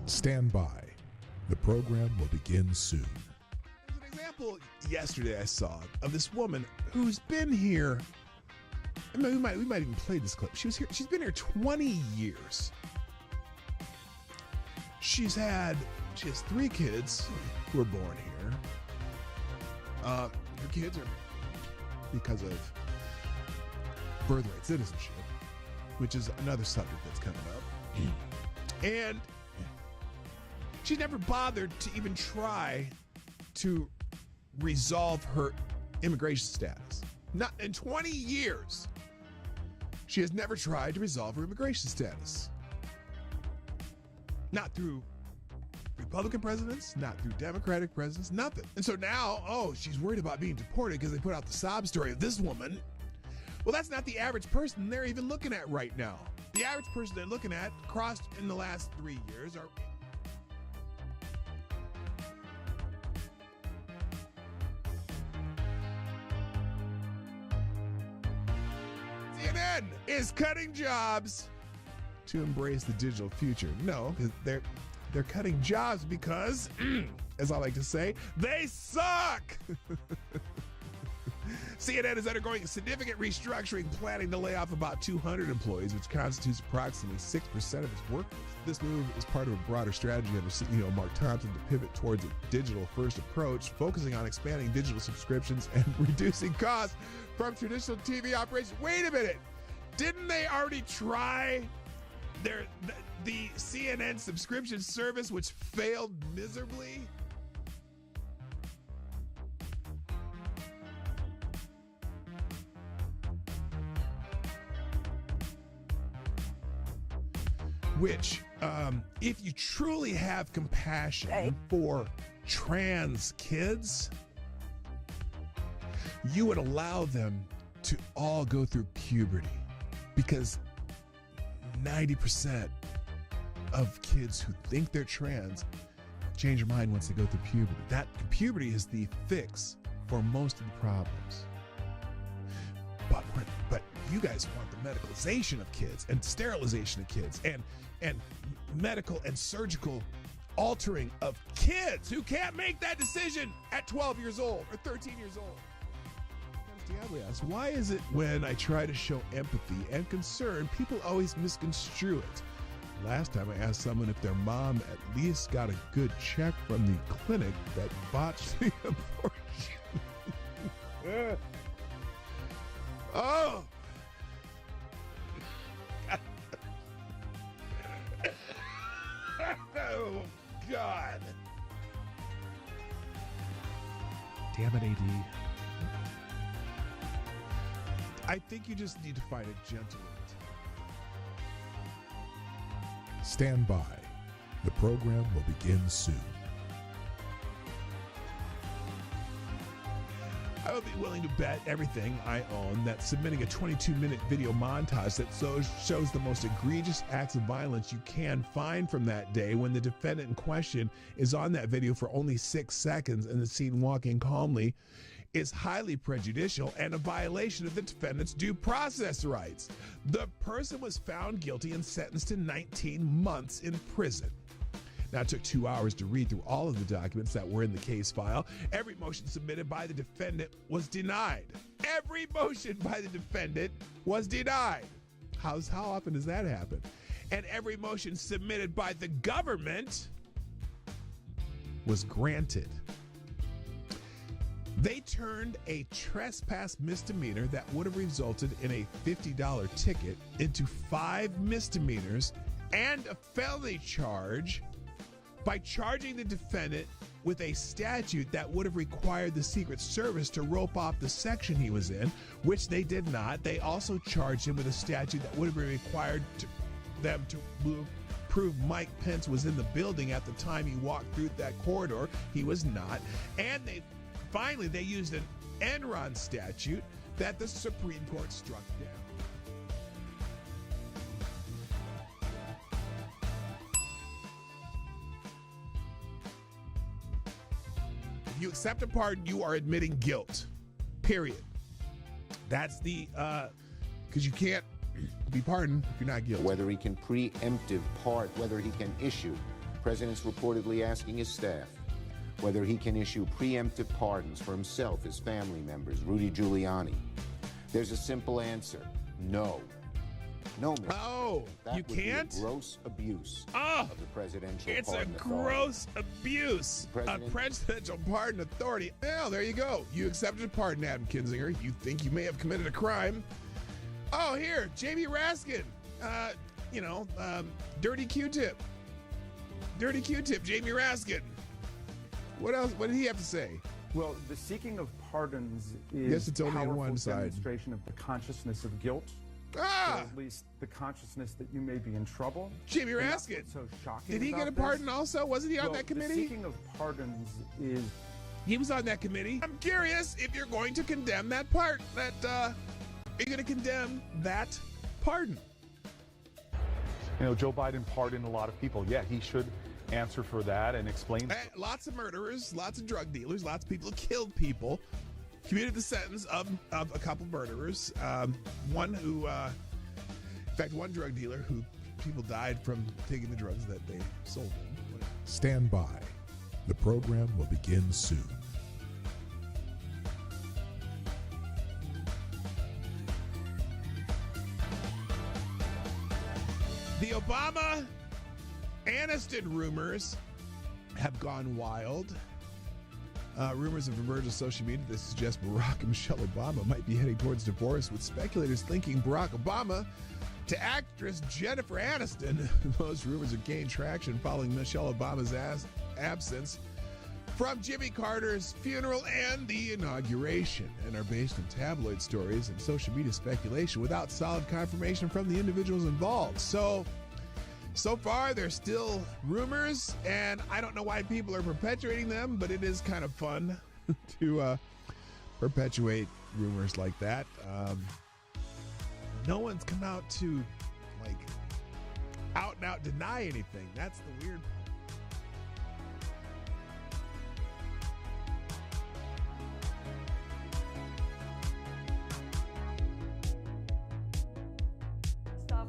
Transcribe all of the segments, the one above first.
Stand by. The program will begin soon. There's an example yesterday I saw of this woman who's been here. I mean, we might even play this clip. She's been here 20 years. She has 3 kids who were born here. Her kids are because of birthright citizenship, which is another subject that's coming up. And she never bothered to even try to resolve her immigration status. Not in 20 years. She has never tried to resolve her immigration status. Not through Republican presidents, not through Democratic presidents, nothing. And so now, she's worried about being deported because they put out the sob story of this woman. Well, that's not the average person they're even looking at right now. The average person they're looking at crossed in the last 3 years are... CNN is cutting jobs to embrace the digital future. No, they're cutting jobs because, as I like to say, they suck. CNN is undergoing significant restructuring, planning to lay off about 200 employees, which constitutes approximately 6% of its workforce. This move is part of a broader strategy under CEO Mark Thompson to pivot towards a digital-first approach, focusing on expanding digital subscriptions and reducing costs from traditional TV operations. Wait a minute. Didn't they already try the CNN subscription service, which failed miserably? Which, if you truly have compassion for trans kids, you would allow them to all go through puberty, because 90% of kids who think they're trans change their mind once they go through puberty. That puberty is the fix for most of the problems. But you guys want the medicalization of kids and sterilization of kids and medical and surgical altering of kids who can't make that decision at 12 years old or 13 years old. Diablo asks, why is it when I try to show empathy and concern, people always misconstrue it? Last time I asked someone if their mom at least got a good check from the clinic that botched the abortion. Oh! Oh, God. Damn it, AD. I think you just need to find a gentleman. Stand by. The program will begin soon. I would be willing to bet everything I own that submitting a 22-minute video montage that shows the most egregious acts of violence you can find from that day, when the defendant in question is on that video for only 6 seconds and the scene walking calmly, is highly prejudicial and a violation of the defendant's due process rights. The person was found guilty and sentenced to 19 months in prison. Now, it took 2 hours to read through all of the documents that were in the case file. Every motion submitted by the defendant was denied. Every motion by the defendant was denied. How often does that happen? And every motion submitted by the government was granted. They turned a trespass misdemeanor that would have resulted in a $50 ticket into 5 misdemeanors and a felony charge by charging the defendant with a statute that would have required the Secret Service to rope off the section he was in, which they did not. They also charged him with a statute that would have required them to prove Mike Pence was in the building at the time he walked through that corridor. He was not. And they used an Enron statute that the Supreme Court struck down. If you accept a pardon, you are admitting guilt. Period. That's the, because you can't be pardoned if you're not guilty. Whether he can preemptive pardon, whether he can issue President's reportedly asking his staff whether he can issue preemptive pardons for himself, his family members, Rudy Giuliani. There's a simple answer: no. No, Mr. Oh, that you would can't? Be a gross abuse Oh, of the presidential it's a pardon authority. gross abuse of presidential pardon authority. Well, there you go. You accepted a pardon, Adam Kinzinger. You think you may have committed a crime. Oh, here, Jamie Raskin. Dirty Q-tip. Dirty Q-tip, Jamie Raskin. What else? What did he have to say? Well, the seeking of pardons is Yes, it's only on powerful one side. demonstration of the consciousness of guilt. Or at least the consciousness that you may be in trouble. Jamie And that's Raskin. what's so shocking Did he get a about pardon this. also? Wasn't he on Well, that committee? The seeking of pardons is... He was on that committee. I'm curious if you're going to condemn that part. Are you going to condemn that pardon? You know, Joe Biden pardoned a lot of people. Yeah, he should answer for that and explain. Lots of murderers, lots of drug dealers, lots of people who killed people, commuted the sentence of a couple murderers. One drug dealer who people died from taking the drugs that they sold them. Stand by. The program will begin soon. The Obama-Aniston rumors have gone wild. Rumors have emerged on social media that suggest Barack and Michelle Obama might be heading towards divorce, with speculators linking Barack Obama to actress Jennifer Aniston. Those rumors have gained traction following Michelle Obama's absence from Jimmy Carter's funeral and the inauguration, and are based on tabloid stories and social media speculation without solid confirmation from the individuals involved. So far, they're still rumors, and I don't know why people are perpetuating them, but it is kind of fun to perpetuate rumors like that. No one's come out to, out and out deny anything. That's the weird part.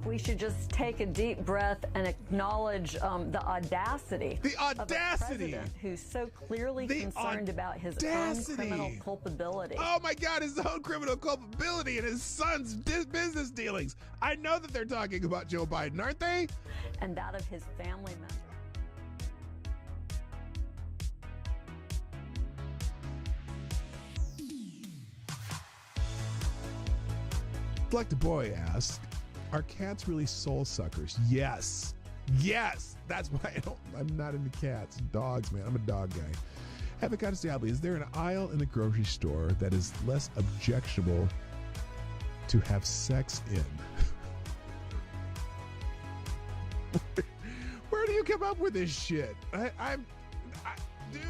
We should just take a deep breath and acknowledge the audacity. The of a audacity! president who's so clearly concerned about his own criminal culpability. Oh my God, his own criminal culpability and his son's business dealings. I know that they're talking about Joe Biden, aren't they? And that of his family members. Like the boy asked, are cats really soul suckers? Yes. Yes. That's why I'm not into cats. Dogs, man. I'm a dog guy. Avocado Diablo, is there an aisle in the grocery store that is less objectionable to have sex in? Where do you come up with this shit? Dude.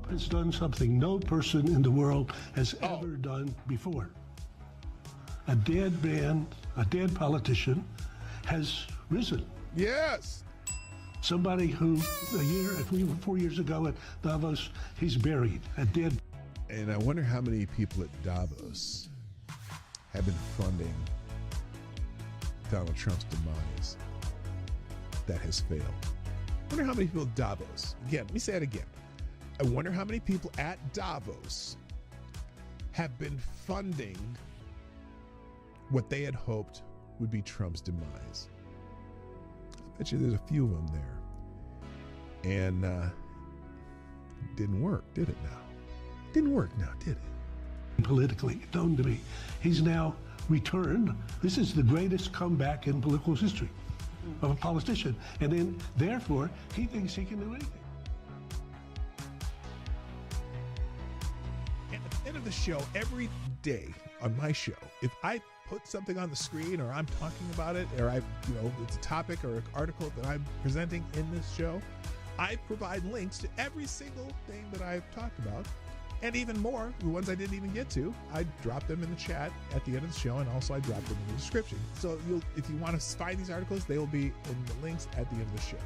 Has done something no person in the world has ever done before. A dead man, a dead politician has risen. Yes. Somebody who 4 years ago at Davos, he's buried, a dead. And I wonder how many people at Davos have been funding Donald Trump's demise that has failed. I wonder how many people at Davos, again, let me say it again. I wonder how many people at Davos have been funding what they had hoped would be Trump's demise. I bet you there's a few of them there. And it didn't work, did it now? Didn't work now, did it? Politically known to me. He's now returned. This is the greatest comeback in political history of a politician. And then, therefore, he thinks he can do anything. At the end of the show, every day on my show, if I put something on the screen or I'm talking about it, or it's a topic or an article that I'm presenting in this show, I provide links to every single thing that I've talked about, and even more, the ones I didn't even get to. I drop them in the chat at the end of the show, and also I drop them in the description. So if you want to find these articles, they will be in the links at the end of the show.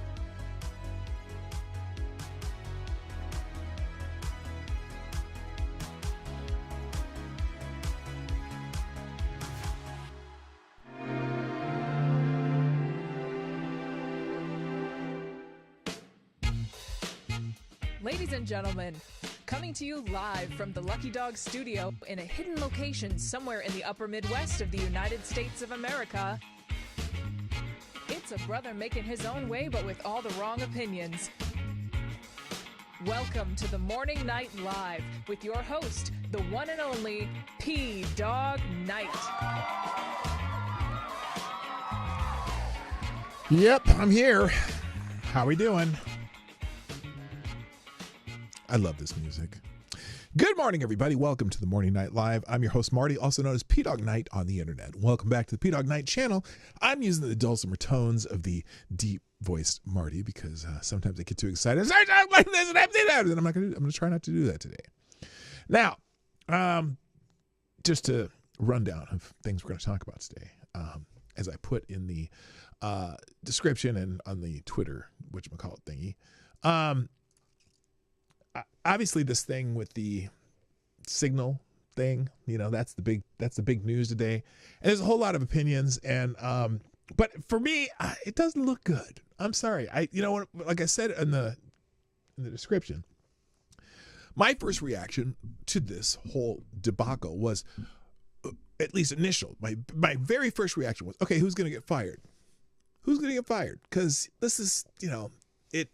Ladies and gentlemen, coming to you live from the Lucky Dog studio in a hidden location somewhere in the upper Midwest of the United States of America, it's a brother making his own way but with all the wrong opinions. Welcome to the Morning Night Live with your host, the one and only P-Dog Knight. Yep, I'm here. How we doing? I love this music. Good morning, everybody. Welcome to the Morning Night Live. I'm your host, Marty, also known as P-Dog Knight on the internet. Welcome back to the P-Dog Knight channel. I'm using the dulcimer tones of the deep-voiced Marty because sometimes I get too excited. And I'm going to try not to do that today. Now, just a rundown of things we're going to talk about today. As I put in the description and on the Twitter, whatchamacallit thingy. Obviously, this thing with the signal thing, you know, that's the big news today. And there's a whole lot of opinions, and but for me, it doesn't look good. I'm sorry. Like I said in the description, my first reaction to this whole debacle was, at least initial. My very first reaction was, okay, who's going to get fired? Who's going to get fired? Because this is, it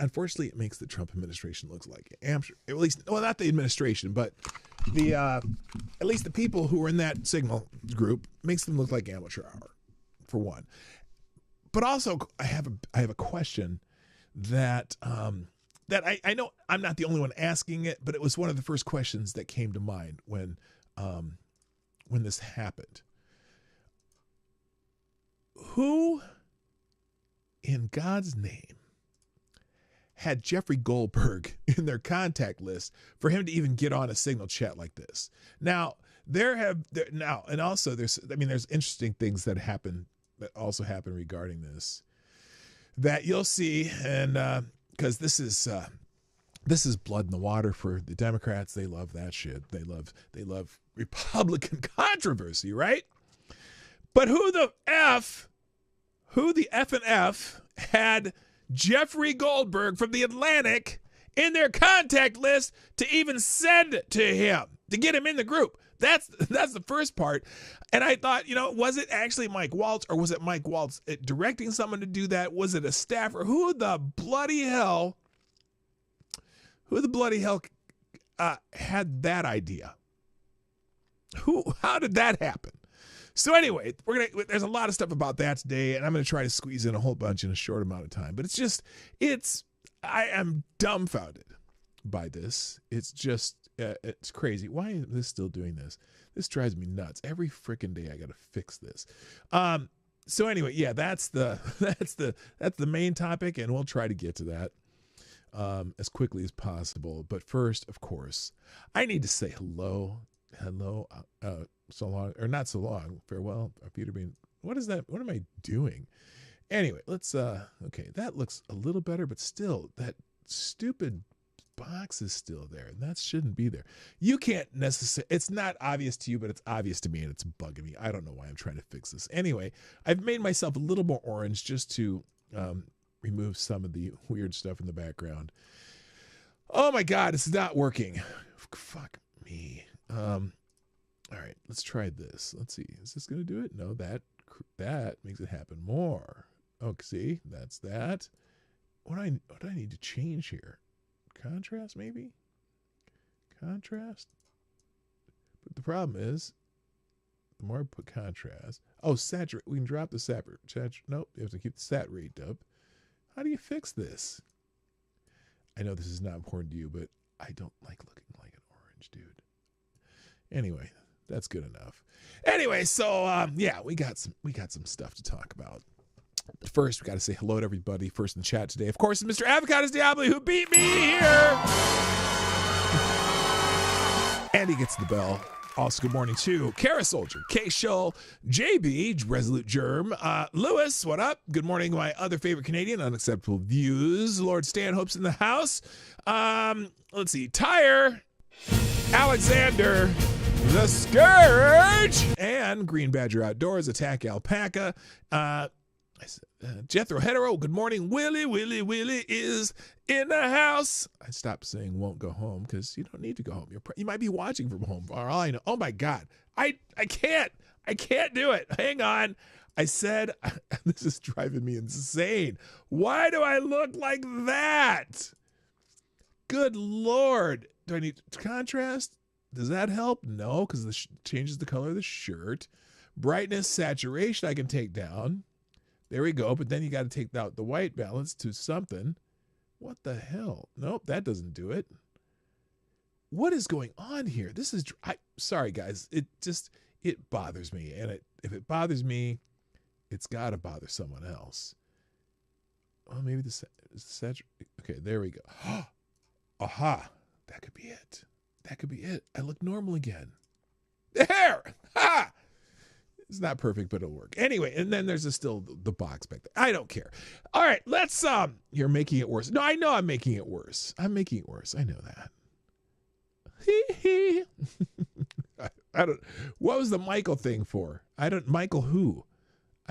unfortunately, it makes the Trump administration look like amateur. At least, well, not the administration, but the at least the people who are in that signal group makes them look like amateur hour, for one. But also, I have a question that I know I'm not the only one asking it, but it was one of the first questions that came to mind when this happened. Who, in God's name, had Jeffrey Goldberg in their contact list for him to even get on a signal chat like this? Now, and also there's interesting things that also happen regarding this that you'll see, and because this is blood in the water for the Democrats. They love that shit. They love Republican controversy, right? But who the F and F had Jeffrey Goldberg from The Atlantic in their contact list to even send to him, to get him in the group? That's the first part. And I thought, was it actually Mike Waltz, or was it Mike Waltz directing someone to do that? Was it a staffer? Who the bloody hell had that idea? How did that happen? So anyway, there's a lot of stuff about that today, and I'm going to try to squeeze in a whole bunch in a short amount of time. But I am dumbfounded by this. It's just, it's crazy. Why is this still doing this? This drives me nuts. Every freaking day I got to fix this. So anyway, yeah, that's the main topic, and we'll try to get to that as quickly as possible. But first, of course, I need to say hello, so long, or not so long, farewell, Peter Bean. What is that? What am I doing? Anyway, let's, okay, that looks a little better, but still, that stupid box is still there, and that shouldn't be there. You can't necessarily, it's not obvious to you, but it's obvious to me, and it's bugging me. I don't know why I'm trying to fix this. Anyway, I've made myself a little more orange just to remove some of the weird stuff in the background. Oh my God, it's not working. Fuck me. All right, let's try this. Let's see. Is this going to do it? No, that makes it happen more. Okay, see, that's that. What do I need to change here? Contrast, maybe? Contrast? But the problem is, the more I put contrast, saturate. We can drop the saturate. Nope, you have to keep the sat rate up. How do you fix this? I know this is not important to you, but I don't like looking like an orange dude. Anyway, that's good enough. Anyway, so yeah, we got some stuff to talk about. But first, we got to say hello to everybody. First in the chat today, of course, is Mr. Avocados Diablo, who beat me here. And he gets the bell. Also, good morning to Kara Soldier, K Shull, JB, Resolute Germ, Lewis, what up? Good morning, my other favorite Canadian, Unacceptable Views, Lord Stanhope's in the house. Let's see, Tyre, Alexander, The Scourge, and Green Badger Outdoors, Attack Alpaca. Jethro Hetero, good morning. Willie is in the house. I stopped saying won't go home because you don't need to go home. You might be watching from home for all I know. Oh my God. I can't do it. Hang on. I said, this is driving me insane. Why do I look like that? Good Lord. Do I need contrast? Does that help? No, because it changes the color of the shirt. Brightness, saturation I can take down. There we go. But then you got to take out the white balance to something. What the hell? Nope, that doesn't do it. What is going on here? This is, sorry guys. It bothers me. And if it bothers me, it's got to bother someone else. Oh, maybe the saturation. Okay, there we go. Aha. That could be it. That could be it. I look normal again. There. Ha! It's not perfect, but it'll work. Anyway, and then there's still the box back there. I don't care. All right, let's, you're making it worse. No, I know I'm making it worse. I'm making it worse. I know that. I don't, what was the Michael thing for? Michael who?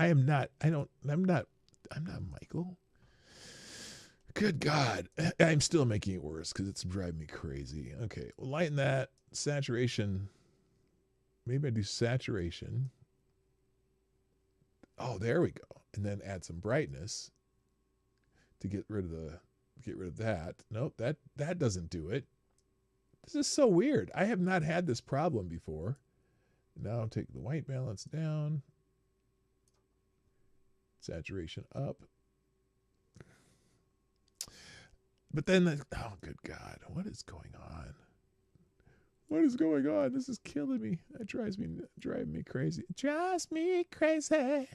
I'm not Michael. Good God. I'm still making it worse because it's driving me crazy. Okay, well, lighten that. Saturation. Maybe I do saturation. Oh, there we go. And then add some brightness to get rid of that. Nope, that doesn't do it. This is so weird. I have not had this problem before. Now I'll take the white balance down. Saturation up. But then, oh, good God. What is going on? What is going on? This is killing me. That driving me crazy. It drives me crazy.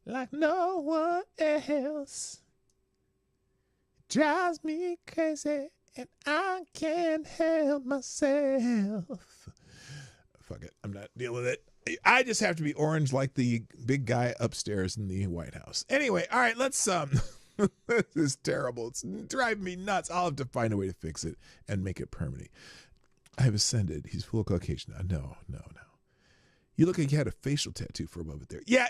Like no one else. It drives me crazy. And I can't help myself. Fuck it. I'm not dealing with it. I just have to be orange like the big guy upstairs in the White House. Anyway, all right, let's, this is terrible. It's driving me nuts. I'll have to find a way to fix it and make it permanent. I have ascended. He's full Caucasian. No. You look like you had a facial tattoo for above it there. Yeah,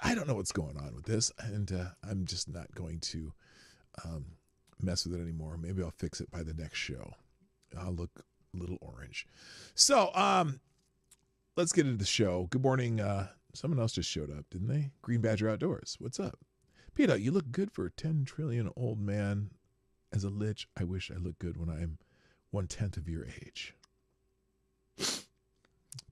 I don't know what's going on with this, and I'm just not going to mess with it anymore. Maybe I'll fix it by the next show. I'll look a little orange. So, let's get into the show. Good morning. Someone else just showed up, didn't they? Green Badger Outdoors. What's up? Peter, you look good for a 10 trillion old man. As a lich, I wish I looked good when I'm 1/10 of your age.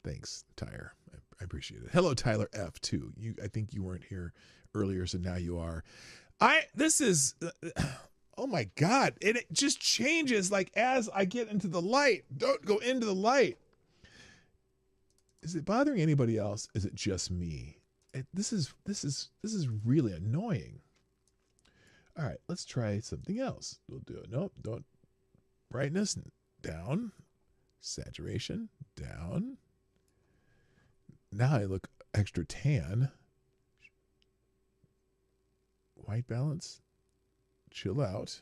Thanks, Tyre. I appreciate it. Hello, Tyler F. too. I think you weren't here earlier, so now you are. This is, oh my God. And it just changes like as I get into the light. Don't go into the light. Is it bothering anybody else? Is it just me? This is really annoying. All right, let's try something else. We'll do it. Nope, don't. Brightness down. Saturation down. Now I look extra tan. White balance. Chill out.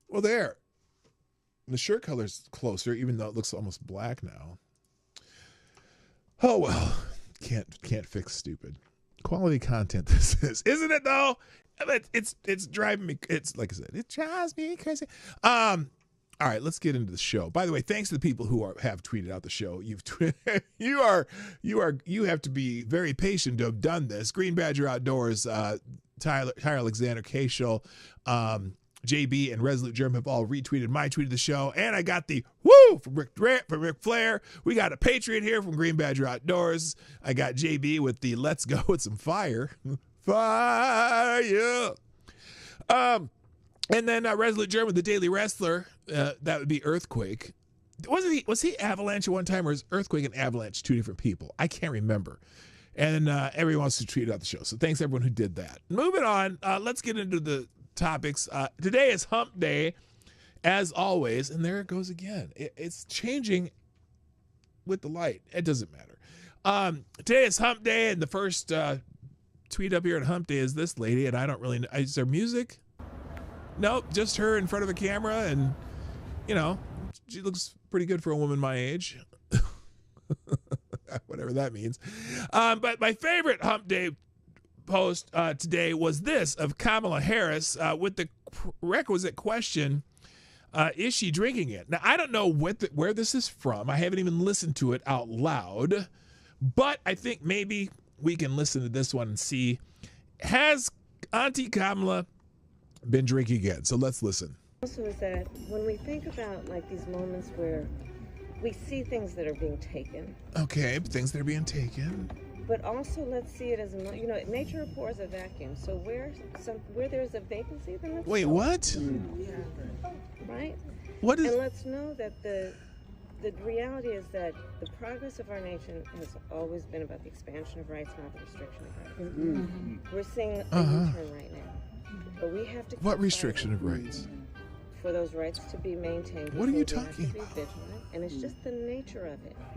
Well, there. The shirt color's closer, even though it looks almost black now. Oh well, can't fix stupid. Quality content this is, isn't it though? It's driving me. It's like I said, it drives me crazy. All right, let's get into the show. By the way, thanks to the people who have tweeted out the show. You have to be very patient to have done this. Green Badger Outdoors, Tyler Alexander, Cashel, JB, and Resolute Germ have all retweeted my tweet of the show, and I got the woo from Ric Flair. We got a Patriot here from Green Badger Outdoors. I got JB with the let's go with some fire. Fire. And then Resolute Germ with the Daily Wrestler. That would be Earthquake. Was he Avalanche at one time, or is Earthquake and Avalanche two different people? I can't remember. And everyone wants to tweet out the show. So thanks everyone who did that. Moving on, let's get into the topics. Today is Hump Day, as always, and there it goes again. It's changing with the light. It doesn't matter. Today is Hump Day, and the first tweet up here at Hump Day is this lady, and I don't really know. Is there music? Nope, just her in front of a camera, and, you know, she looks pretty good for a woman my age. Whatever that means. But my favorite Hump Day post today was this of Kamala Harris with the requisite question, is she drinking it? Now, I don't know where this is from. I haven't even listened to it out loud, but I think maybe we can listen to this one and see, has Auntie Kamala been drinking again? So let's listen. Also is that when we think about like these moments where we see things that are being taken. Okay, things that are being taken. But also let's see it as nature abhors a vacuum. So where there's a vacancy, then let's wait, what? Right? What is? And let's know that the reality is that the progress of our nation has always been about the expansion of rights, not the restriction of rights. Mm-hmm. We're seeing a U-turn right now, but we have to. What restriction of rights? For those rights to be maintained. What are you talking about? Vigilant, and it's just the nature of it. I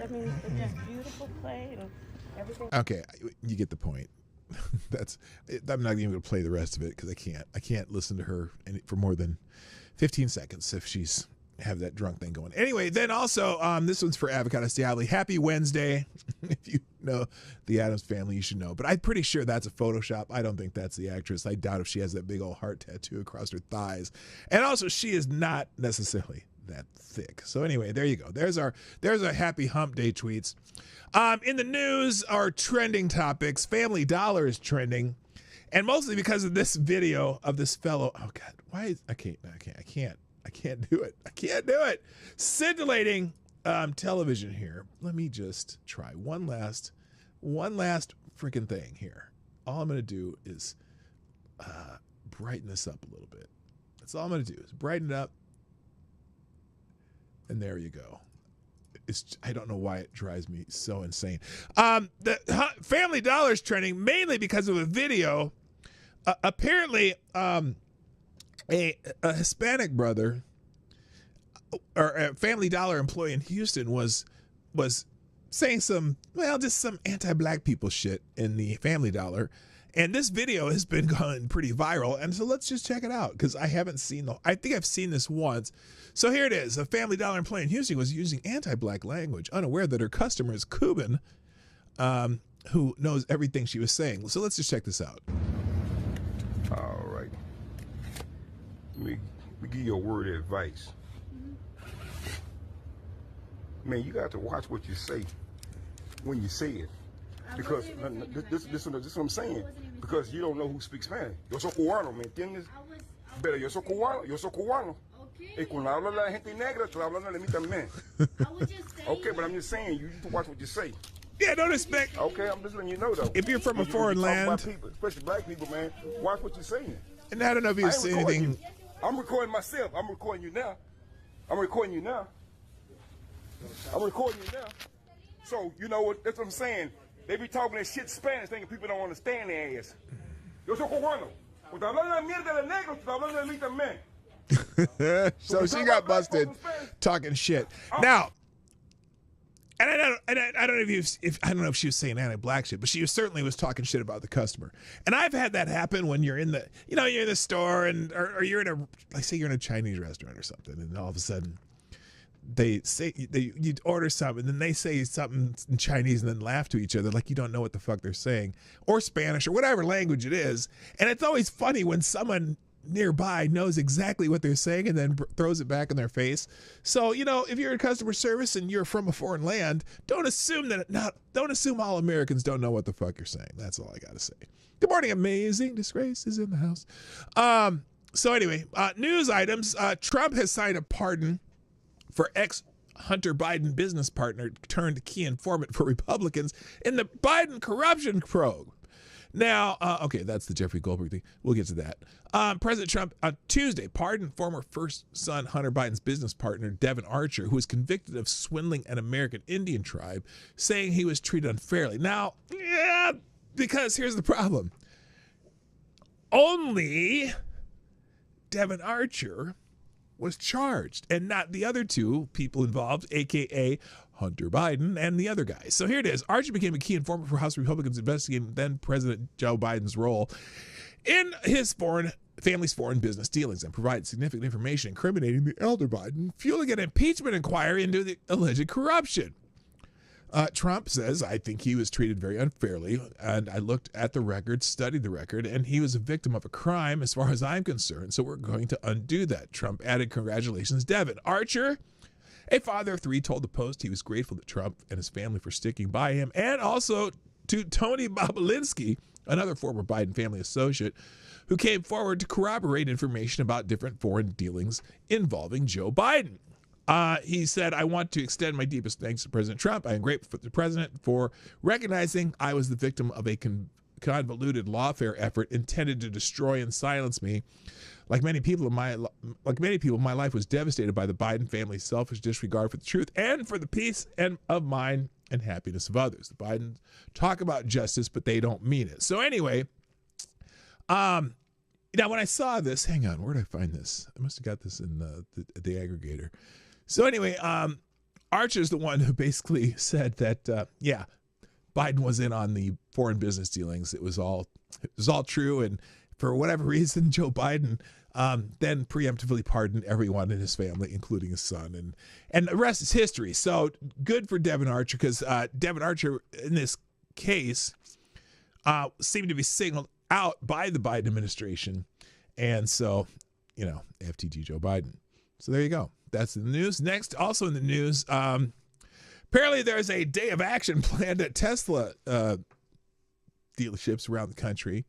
mean, it's beautiful play and everything. Okay, you get the point. I'm not even going to play the rest of it because I can't listen to her for more than 15 seconds if she's have that drunk thing going. Anyway, then also this one's for Avocado Diablo. Happy Wednesday. If you know the Addams Family, you should know. But I'm pretty sure that's a Photoshop. I don't think that's the actress. I doubt if she has that big old heart tattoo across her thighs. And also, she is not necessarily that thick. So anyway, there you go. There's a happy hump day tweets. In the news, our trending topics. Family Dollar is trending. And mostly because of this video of this fellow. Oh God, why is I can't do it. I can't do it. Scintillating television here. Let me just try one last freaking thing here. All I'm going to do is brighten this up a little bit. That's all I'm going to do is brighten it up. And there you go. I don't know why it drives me so insane. The Family Dollar is trending mainly because of a video. Apparently, a Hispanic brother or a Family Dollar employee in Houston was saying some anti-black people shit in the Family Dollar. And this video has been going pretty viral. And so let's just check it out because I haven't seen I think I've seen this once. So here it is. A Family Dollar employee in Houston was using anti-black language, unaware that her customer is Cuban, who knows everything she was saying. So let's just check this out. All right. Let me give you a word of advice. Man, you got to watch what you say when you say it. Because this is what I'm saying. Because you don't know who speaks Spanish. Yo soy cubano, ¿me entiendes? Pero yo soy cubano. Y cuando habla la gente negra, estoy hablando de mí también. Okay, but I'm just saying, you need to watch what you say. Yeah, don't expect. Okay, I'm just letting you know though. If you're from a foreign land, people, especially black people, man, watch what you're saying. And I don't know if you've seen anything. I'm recording myself. I'm recording you now. So you know what? That's what I'm saying. They be talking that shit Spanish, thinking people don't understand their ass. Yo soy cubano. Cuando hablan la mierda de negro, tú hablas de mí también. So she got busted talking shit. Now, and I don't know if she was saying anti-black shit, but she certainly was talking shit about the customer. And I've had that happen when you're in the store and or you're in you're in a Chinese restaurant or something, and all of a sudden they say you order something, and then they say something in Chinese and then laugh to each other like you don't know what the fuck they're saying, or Spanish or whatever language it is. And it's always funny when someone nearby knows exactly what they're saying and then throws it back in their face. So, if you're in customer service and you're from a foreign land, don't assume all Americans don't know what the fuck you're saying. That's all I got to say. Good morning, amazing. Disgrace is in the house. So anyway, news items. Trump has signed a pardon for ex-Hunter Biden business partner turned key informant for Republicans in the Biden corruption probe. Now, okay, that's the Jeffrey Goldberg thing. We'll get to that. President Trump on Tuesday pardoned former first son Hunter Biden's business partner, Devin Archer, who was convicted of swindling an American Indian tribe, saying he was treated unfairly. Now, yeah, because here's the problem. Only Devin Archer was charged and not the other two people involved, a.k.a. Hunter Biden and the other guy. So here it is. Archer became a key informant for House Republicans investigating then President Joe Biden's role in his family's foreign business dealings and provided significant information incriminating the elder Biden, fueling an impeachment inquiry into the alleged corruption. Trump says, I think he was treated very unfairly, and I looked at the record, studied the record, and he was a victim of a crime as far as I'm concerned, so we're going to undo that. Trump added, congratulations, Devin. Archer, a father of 3, told the Post he was grateful to Trump and his family for sticking by him, and also to Tony Bobolinsky, another former Biden family associate, who came forward to corroborate information about different foreign dealings involving Joe Biden. He said, I want to extend my deepest thanks to President Trump. I am grateful to the president for recognizing I was the victim of a convoluted lawfare effort intended to destroy and silence me. Like many people, my life was devastated by the Biden family's selfish disregard for the truth and for the peace of mind and happiness of others. The Bidens talk about justice, but they don't mean it. So anyway, now when I saw this, hang on, where did I find this? I must have got this in the aggregator. So anyway, Archer's the one who basically said that, Biden was in on the foreign business dealings. It was all true, and for whatever reason, Joe Biden then preemptively pardoned everyone in his family, including his son, and the rest is history. So good for Devin Archer, because Devin Archer in this case seemed to be singled out by the Biden administration, and so FTG Joe Biden. So there you go. That's in the news. Next, also in the news, apparently there's a day of action planned at Tesla dealerships around the country.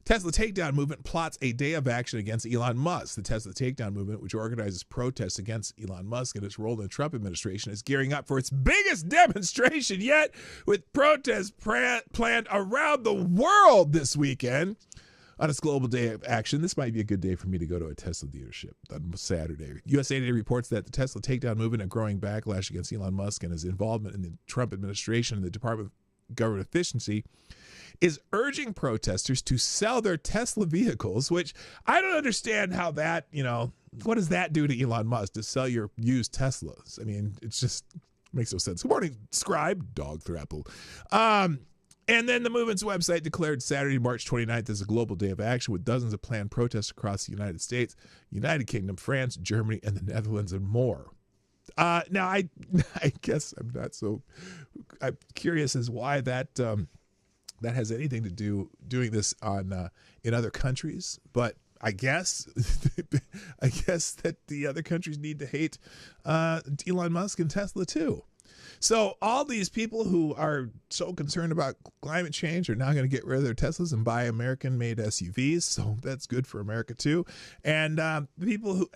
Tesla Takedown Movement plots a day of action against Elon Musk. The Tesla Takedown Movement, which organizes protests against Elon Musk and his role in the Trump administration, is gearing up for its biggest demonstration yet, with protests planned around the world this weekend. On its global day of action, this might be a good day for me to go to a Tesla dealership on Saturday. USA Today reports that the Tesla Takedown Movement, a growing backlash against Elon Musk and his involvement in the Trump administration and the Department of Government Efficiency, is urging protesters to sell their Tesla vehicles, which I don't understand how that, what does that do to Elon Musk to sell your used Teslas? I mean, it just makes no sense. Good morning, Scribe, Dog Thrapple. And then the movement's website declared Saturday, March 29th as a global day of action with dozens of planned protests across the United States, United Kingdom, France, Germany, and the Netherlands, and more. Now, I guess I'm curious as why that has anything to do doing this in other countries, but I guess that the other countries need to hate Elon Musk and Tesla too. So all these people who are so concerned about climate change are now going to get rid of their Teslas and buy American-made SUVs. So that's good for America too. And people who,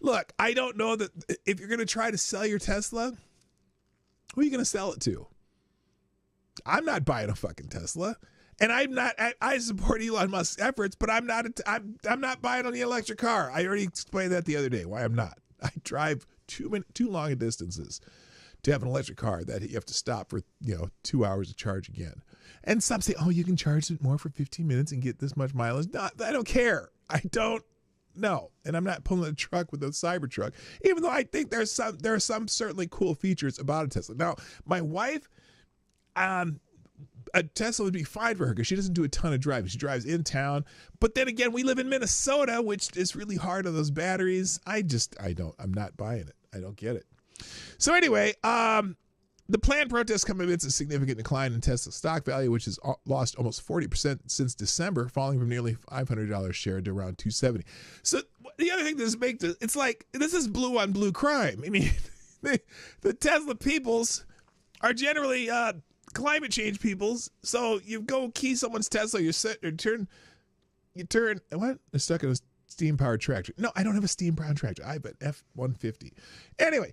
look, I don't know that if you're going to try to sell your Tesla, who are you going to sell it to? I'm not buying a fucking Tesla. And I support Elon Musk's efforts, but I'm not buying on the electric car. I already explained that the other day, why I'm not. I drive too long distances to have an electric car that you have to stop for 2 hours to charge again. And some say, you can charge it more for 15 minutes and get this much mileage. No, I don't care. I don't know. And I'm not pulling a truck with a Cybertruck, even though I think there are some certainly cool features about a Tesla. Now, my wife, a Tesla would be fine for her because she doesn't do a ton of driving. She drives in town. But then again, we live in Minnesota, which is really hard on those batteries. I'm not buying it. I don't get it. So anyway, the planned protests come amidst a significant decline in Tesla stock value, which has lost almost 40% since December, falling from nearly $500 share to around $270. So the other thing it's like, this is blue on blue crime. I mean, the Tesla peoples are generally climate change peoples. So you go key someone's Tesla, you turn what? They're stuck in a steam powered tractor. No, I don't have a steam powered tractor. I have an F-150. Anyway,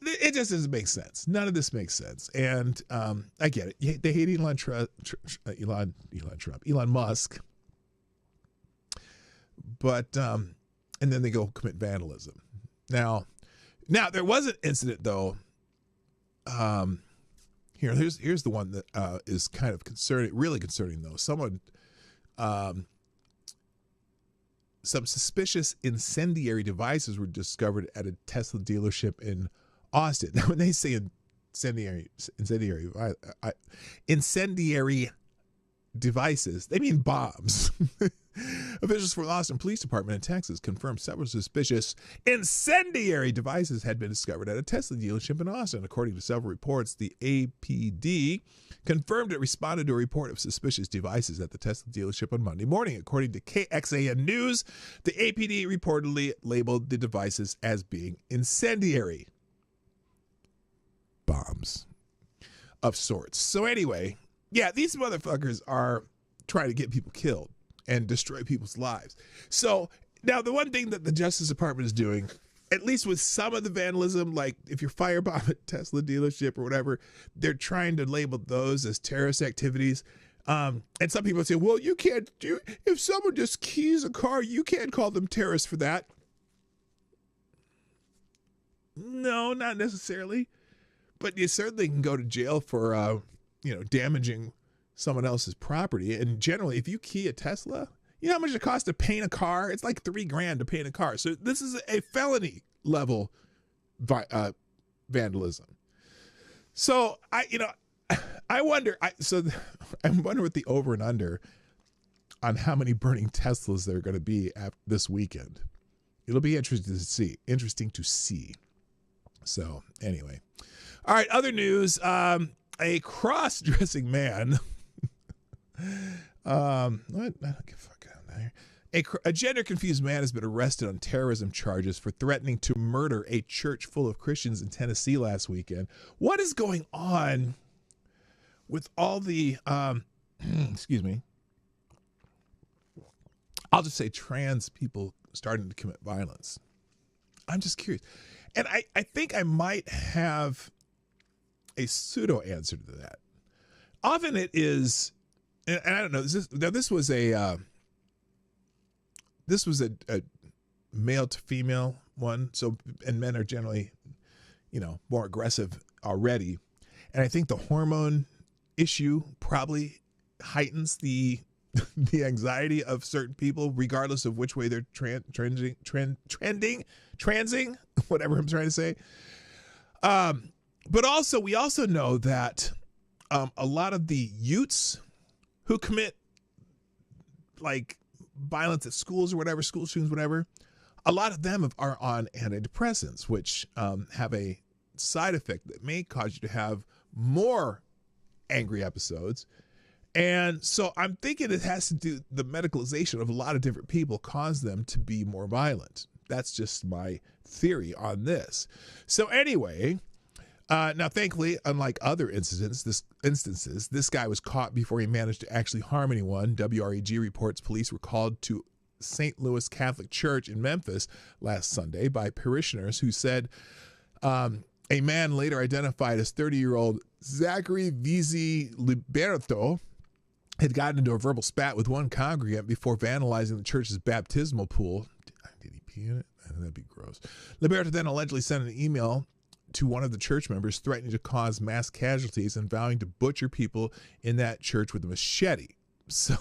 it just doesn't make sense. None of this makes sense. And I get it. They hate Elon Musk. But and then they go commit vandalism. Now there was an incident though. Here's the one that is kind of really concerning though. Some suspicious incendiary devices were discovered at a Tesla dealership in Austin. Now, when they say incendiary devices, they mean bombs. Officials for the Austin Police Department in Texas confirmed several suspicious incendiary devices had been discovered at a Tesla dealership in Austin. According to several reports, the APD confirmed it responded to a report of suspicious devices at the Tesla dealership on Monday morning. According to KXAN News, the APD reportedly labeled the devices as being incendiary bombs of sorts. So anyway, yeah, these motherfuckers are trying to get people killed and destroy people's lives. So now the one thing that the Justice Department is doing, at least with some of the vandalism, like if you're firebombing a Tesla dealership or whatever, they're trying to label those as terrorist activities. And some people say, well, you can't do, if someone just keys a car, you can't call them terrorists for that. No, not necessarily. But you certainly can go to jail for, damaging someone else's property. And generally, if you key a Tesla, you know how much it costs to paint a car? It's like $3,000 to paint a car. So this is a felony level vandalism. So I wonder what the over and under on how many burning Teslas there are going to be this weekend. It'll be interesting to see. So anyway. All right, other news. A cross-dressing man. What? I don't give a fuck out there. A gender-confused man has been arrested on terrorism charges for threatening to murder a church full of Christians in Tennessee last weekend. What is going on with all the, excuse me, I'll just say trans people starting to commit violence? I'm just curious. And I think I might have a pseudo answer to that. Often it is, and I don't know, this was a male to female one. So, and men are generally, more aggressive already. And I think the hormone issue probably heightens the anxiety of certain people, regardless of which way they're transing, whatever I'm trying to say. But also, we also know that a lot of the youths who commit like violence at schools or whatever, school shootings, whatever, a lot of them are on antidepressants, which have a side effect that may cause you to have more angry episodes. And so I'm thinking it has to do, the medicalization of a lot of different people cause them to be more violent. That's just my theory on this. So anyway, now thankfully, unlike other instances, this guy was caught before he managed to actually harm anyone. WREG reports police were called to St. Louis Catholic Church in Memphis last Sunday by parishioners who said a man later identified as 30-year-old Zachary Vizi Liberto had gotten into a verbal spat with one congregant before vandalizing the church's baptismal pool. Did he pee in it? That'd be gross. Liberto then allegedly sent an email to one of the church members threatening to cause mass casualties and vowing to butcher people in that church with a machete. So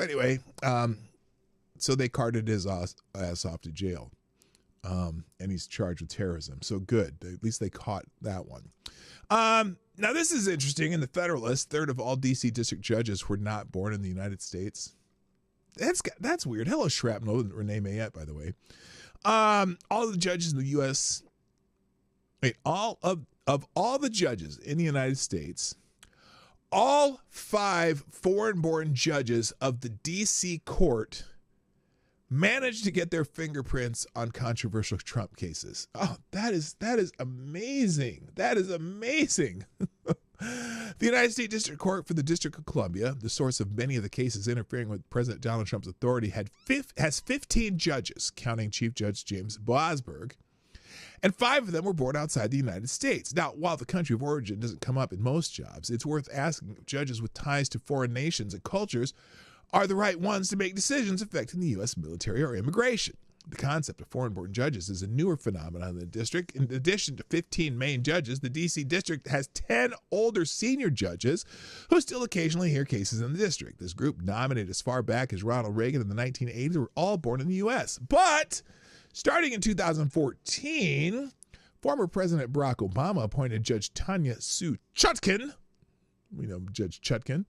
anyway, so they carted his ass off to jail. And he's charged with terrorism. So good. At least they caught that one. Now this is interesting. In the Federalist, third of all DC district judges were not born in the United States. That's weird. Hello, Shrapnel and Renee Mayette, by the way. All the judges in the U.S. all the judges in the United States, all 5 foreign-born judges of the D.C. court managed to get their fingerprints on controversial Trump cases. Oh, that is amazing. That is amazing. The United States District Court for the District of Columbia, the source of many of the cases interfering with President Donald Trump's authority, has 15 judges, counting Chief Judge James Bosberg, and 5 of them were born outside the United States. Now, while the country of origin doesn't come up in most jobs, it's worth asking if judges with ties to foreign nations and cultures are the right ones to make decisions affecting the U.S. military or immigration. The concept of foreign-born judges is a newer phenomenon in the district. In addition to 15 main judges, the D.C. district has 10 older senior judges who still occasionally hear cases in the district. This group, nominated as far back as Ronald Reagan in the 1980s, were all born in the U.S. But starting in 2014, former President Barack Obama appointed Judge Tanya Sue Chutkan, we know Judge Chutkan,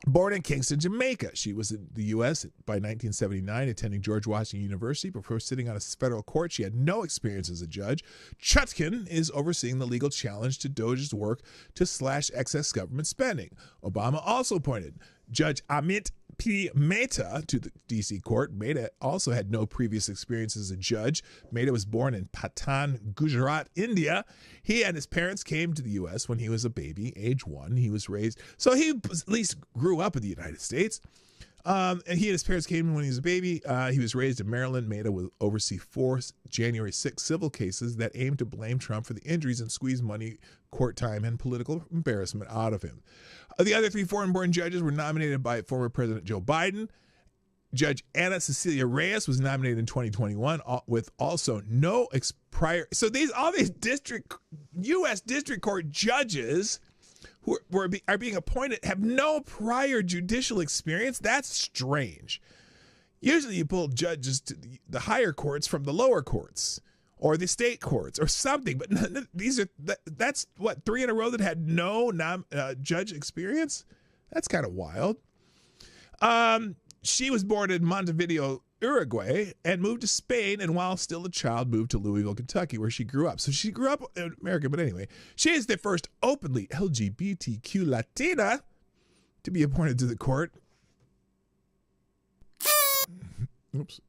Born in Kingston, Jamaica. She was in the U.S. by 1979, attending George Washington University. Before sitting on a federal court, she had no experience as a judge. Chutkan is overseeing the legal challenge to Doge's work to slash excess government spending. Obama also appointed Judge Amit P. Mehta to the D.C. court. Mehta also had no previous experience as a judge. Mehta was born in Patan, Gujarat, India. He and his parents came to the U.S. when he was a baby, age 1. He was raised, so he at least grew up in the United States. And he and his parents came when he was a baby. He was raised in Maryland. Mehta will oversee 4 January 6 civil cases that aim to blame Trump for the injuries and squeeze money, court time, and political embarrassment out of him. The other 3 foreign-born judges were nominated by former President Joe Biden. Judge Anna Cecilia Reyes was nominated in 2021 with also no prior. So all these U.S. District Court judges who are being appointed have no prior judicial experience. That's strange. Usually you pull judges to the higher courts from the lower courts or the state courts or something, but that's what, 3 in a row that had no judge experience? That's kind of wild. She was born in Montevideo, Uruguay, and moved to Spain, and while still a child, moved to Louisville, Kentucky, where she grew up. So she grew up in America, but anyway, she is the first openly LGBTQ Latina to be appointed to the court. Oops.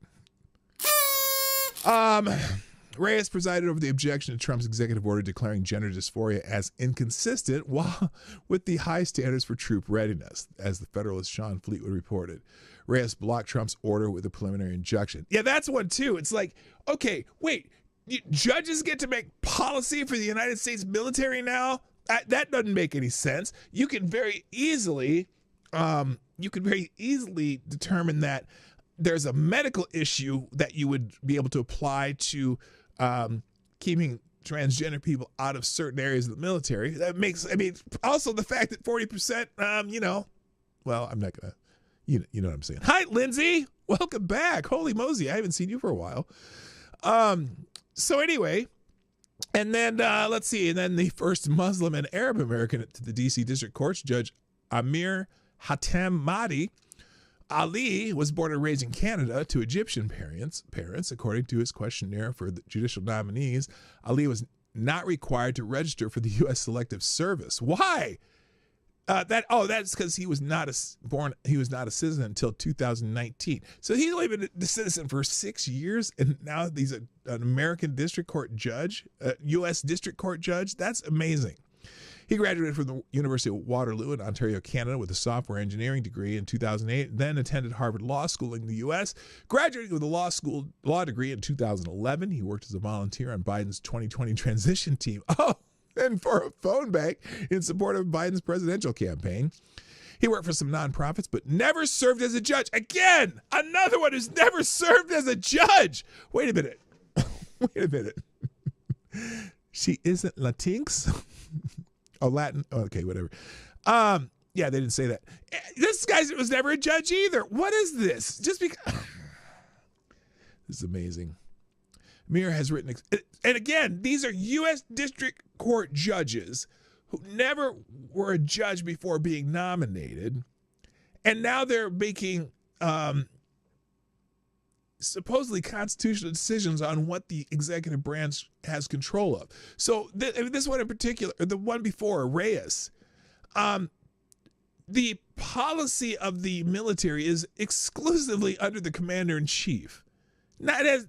Reyes presided over the objection to Trump's executive order declaring gender dysphoria as inconsistent with the high standards for troop readiness, as the Federalist Sean Fleetwood reported. Reyes blocked Trump's order with a preliminary injunction. Yeah, that's one too. It's like, okay, wait, judges get to make policy for the United States military now? That doesn't make any sense. You can very easily determine that there's a medical issue that you would be able to apply to keeping transgender people out of certain areas of the military. That makes, also the fact that 40%, well, I'm not going to, you know what I'm saying. Hi, Lindsay. Welcome back. Holy mosey. I haven't seen you for a while. So anyway, and then let's see. And then the first Muslim and Arab American to the D.C. District Courts, Judge Amir Hatem Mahdi Ali, was born and raised in Canada to Egyptian parents. According to his questionnaire for the judicial nominees, Ali was not required to register for the U.S. Selective Service. Why? That's because he was not a citizen until 2019. So he's only been a citizen for 6 years, and now he's an American district court judge, a U.S. district court judge. That's amazing. He graduated from the University of Waterloo in Ontario, Canada, with a software engineering degree in 2008, then attended Harvard Law School in the U.S., graduated with a law degree in 2011. He worked as a volunteer on Biden's 2020 transition team. And for a phone bank in support of Biden's presidential campaign. He worked for some nonprofits, but never served as a judge. Again, another one who's never served as a judge. Wait a minute. She isn't Latinx? Latin. Okay, whatever. Yeah, they didn't say that. This guy was never a judge either. What is this? Just because. This is amazing. Mir has written, and again, these are U.S. District Court judges who never were a judge before being nominated, and now they're making supposedly constitutional decisions on what the executive branch has control of. So this one in particular, the one before, Reyes, the policy of the military is exclusively under the commander-in-chief.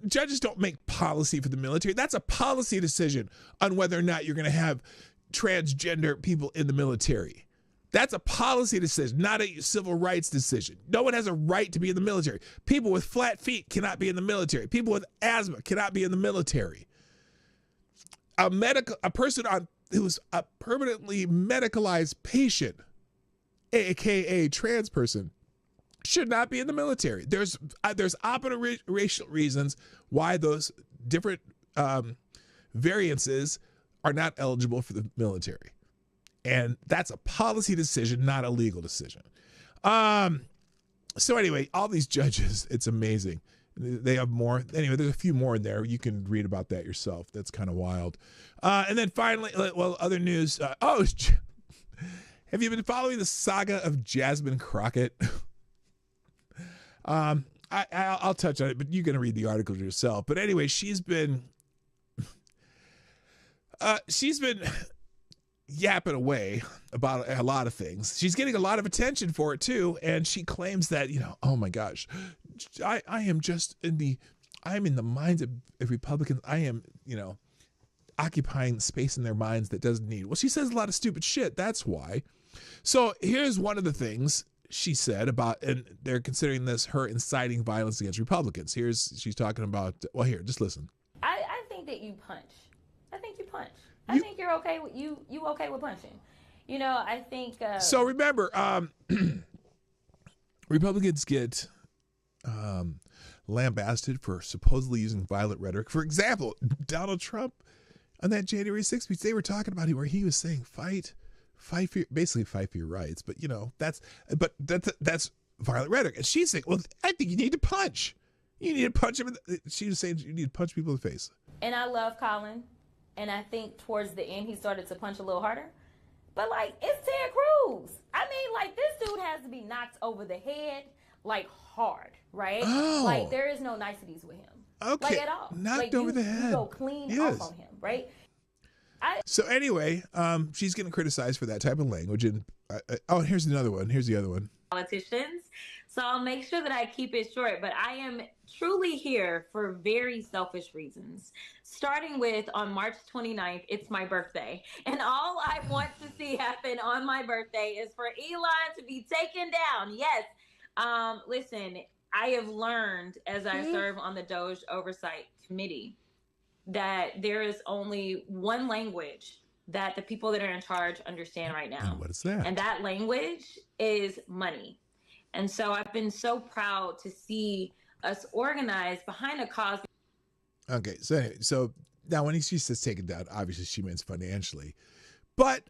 Judges don't make policy for the military. That's a policy decision on whether or not you're going to have transgender people in the military. That's a policy decision, not a civil rights decision. No one has a right to be in the military. People with flat feet cannot be in the military. People with asthma cannot be in the military. A person who's a permanently medicalized patient, aka trans person, should not be in the military. There's operational reasons why those different variances are not eligible for the military. And that's a policy decision, not a legal decision. So anyway, all these judges, it's amazing. They have more. Anyway, there's a few more in there. You can read about that yourself. That's kind of wild. And then finally, other news. Have you been following the saga of Jasmine Crockett? I'll touch on it, but you're going to read the article yourself. But anyway, she's been yapping away about a lot of things. She's getting a lot of attention for it too, and she claims that, oh my gosh, I am just I'm in the minds of Republicans. I am, occupying space in their minds that doesn't need. Well, she says a lot of stupid shit. That's why. So here's one of the things she said about, and they're considering this her inciting violence against Republicans. She's talking about, well, here, just listen. I think that you punch. I think you punch. I think you're okay with you okay with punching. I think so remember, Republicans get lambasted for supposedly using violent rhetoric. For example, Donald Trump on that January 6th speech, they were talking about where he was saying fight for your rights, but that's violent rhetoric. And she's saying, well, I think you need to punch. You need to punch him. She was saying you need to punch people in the face. And I love Colin, and I think towards the end he started to punch a little harder. But it's Ted Cruz. I mean, this dude has to be knocked over the head hard, right? Oh. There is no niceties with him. Okay. At all. Knocked over the head. You go clean off on him, right? So anyway, she's getting criticized for that type of language. And here's another one. Here's the other one. Politicians. So I'll make sure that I keep it short, but I am truly here for very selfish reasons. Starting with on March 29th, it's my birthday. And all I want to see happen on my birthday is for Elon to be taken down. Yes. Listen, I have learned as I serve on the Doge Oversight Committee that there is only one language that the people that are in charge understand right now. And what is that? And that language is money. And so I've been so proud to see us organized behind a cause. Okay, so now when she says taken down, obviously she means financially. But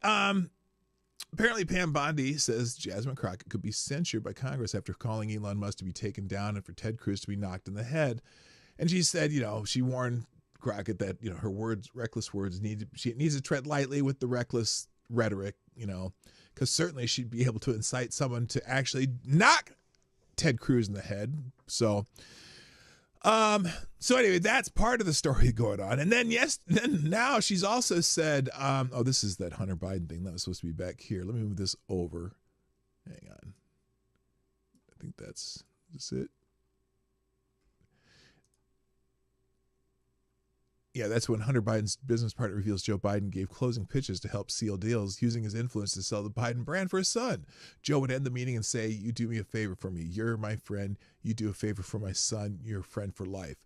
apparently Pam Bondi says Jasmine Crockett could be censured by Congress after calling Elon Musk to be taken down and for Ted Cruz to be knocked in the head. And she said, she warned Crockett that, her reckless words she needs to tread lightly with the reckless rhetoric, because certainly she'd be able to incite someone to actually knock Ted Cruz in the head. So anyway, that's part of the story going on. And then now she's also said, this is that Hunter Biden thing that was supposed to be back here. Let me move this over. Hang on. I think that's it. Yeah, that's when Hunter Biden's business partner reveals Joe Biden gave closing pitches to help seal deals using his influence to sell the Biden brand for his son. Joe would end the meeting and say, you do me a favor for me. You're my friend. You do a favor for my son. You're a friend for life.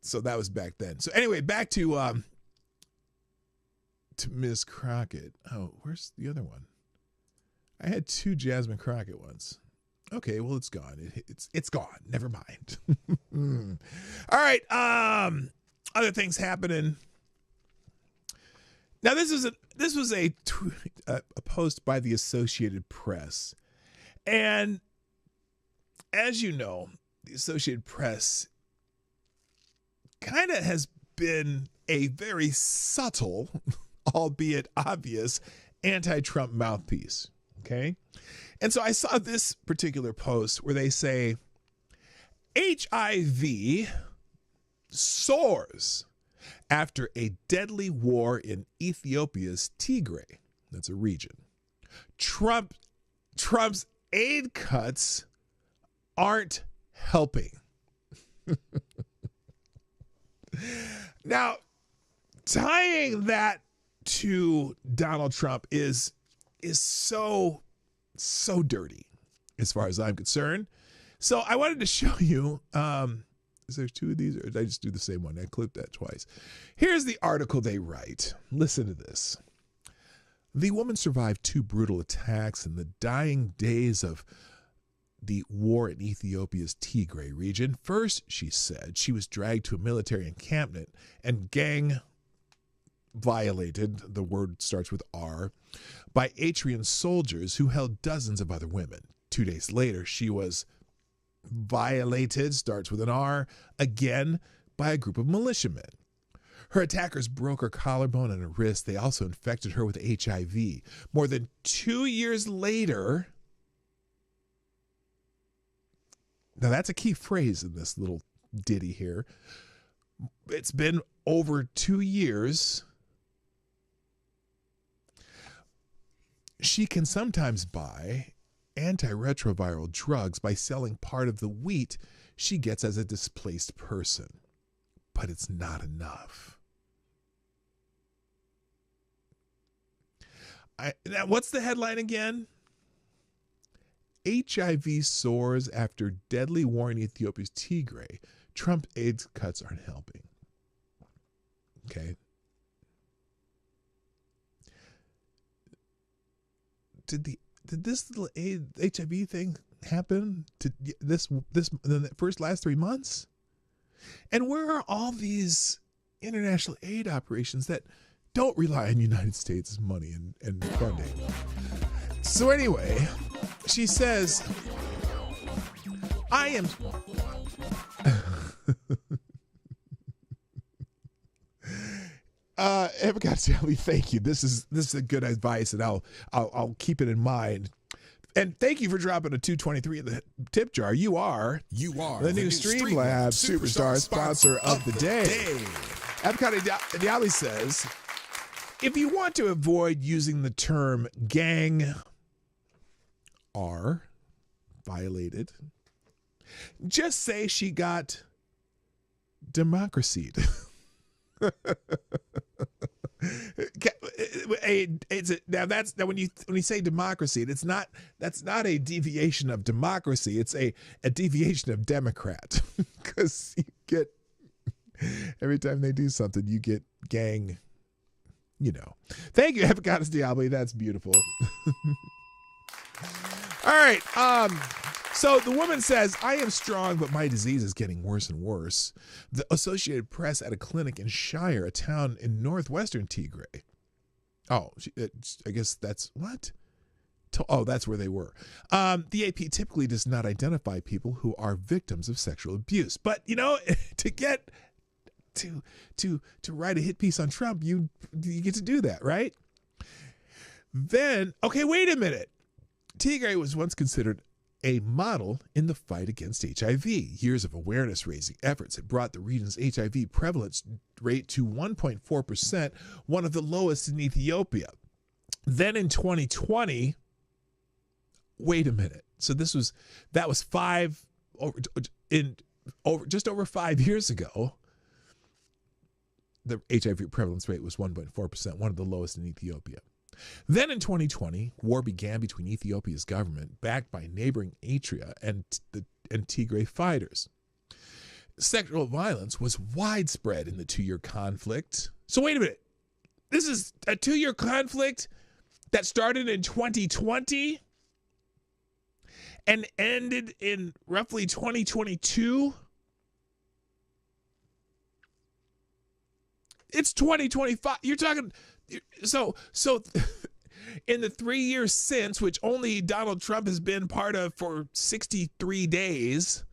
So that was back then. So anyway, back to Ms. Crockett. Oh, where's the other one? I had two Jasmine Crockett ones. Okay, well, it's gone. It's gone. Never mind. All right. Other things happening. Now, this was a post by the Associated Press. And as you know, the Associated Press kind of has been a very subtle, albeit obvious, anti-Trump mouthpiece. Okay? And so I saw this particular post where they say, HIV soars after a deadly war in Ethiopia's Tigray. That's a region. Trump's aid cuts aren't helping. Now, tying that to Donald Trump is so dirty as far as I'm concerned. So I wanted to show you, is there two of these, or did I just do the same one? I clipped that twice. Here's the article they write. Listen to this. The woman survived 2 brutal attacks in the dying days of the war in Ethiopia's Tigray region. First, she said, she was dragged to a military encampment and gang violated, the word starts with R, by Eritrean soldiers who held dozens of other women. 2 days later, she was violated, starts with an R, again by a group of militiamen. Her attackers broke her collarbone and her wrist. They also infected her with HIV. More than 2 years later, now that's a key phrase in this little ditty here. It's been over 2 years. She can sometimes buy antiretroviral drugs by selling part of the wheat she gets as a displaced person. But it's not enough. Now, what's the headline again? HIV soars after deadly war in Ethiopia's Tigray. Trump AIDS cuts aren't helping. Okay. Did this little HIV thing happen to this in the last 3 months? And where are all these international aid operations that don't rely on United States money and funding? So anyway, she says, I am... thank you. This is a good advice, and I'll keep it in mind. And thank you for dropping a 223 in the tip jar. You are the new Streamlabs Superstar sponsor of the day. Abkari Diali says, if you want to avoid using the term gang are violated, just say she got democracied. Now when you say democracy, that's not a deviation of democracy. It's a deviation of Democrat, because you get, every time they do something, you get gang. Thank you, Avocados Diablo. That's beautiful. All right. So the woman says, I am strong, but my disease is getting worse and worse. The Associated Press at a clinic in Shire, a town in northwestern Tigray. Oh, I guess that's what? Oh, that's where they were. The AP typically does not identify people who are victims of sexual abuse. But, to get to write a hit piece on Trump, you get to do that, right? Then, okay, wait a minute. Tigray was once considered a model in the fight against HIV. Years of awareness-raising efforts had brought the region's HIV prevalence rate to 1.4%, one of the lowest in Ethiopia. Then in 2020, wait a minute. So that was just over 5 years ago. The HIV prevalence rate was 1.4%, one of the lowest in Ethiopia. Then in 2020, war began between Ethiopia's government, backed by neighboring Eritrea and Tigray fighters. Sexual violence was widespread in the 2-year conflict. So wait a minute. This is a 2-year conflict that started in 2020 and ended in roughly 2022? It's 2025. You're talking... So in the 3 years since, which only Donald Trump has been part of for 63 days,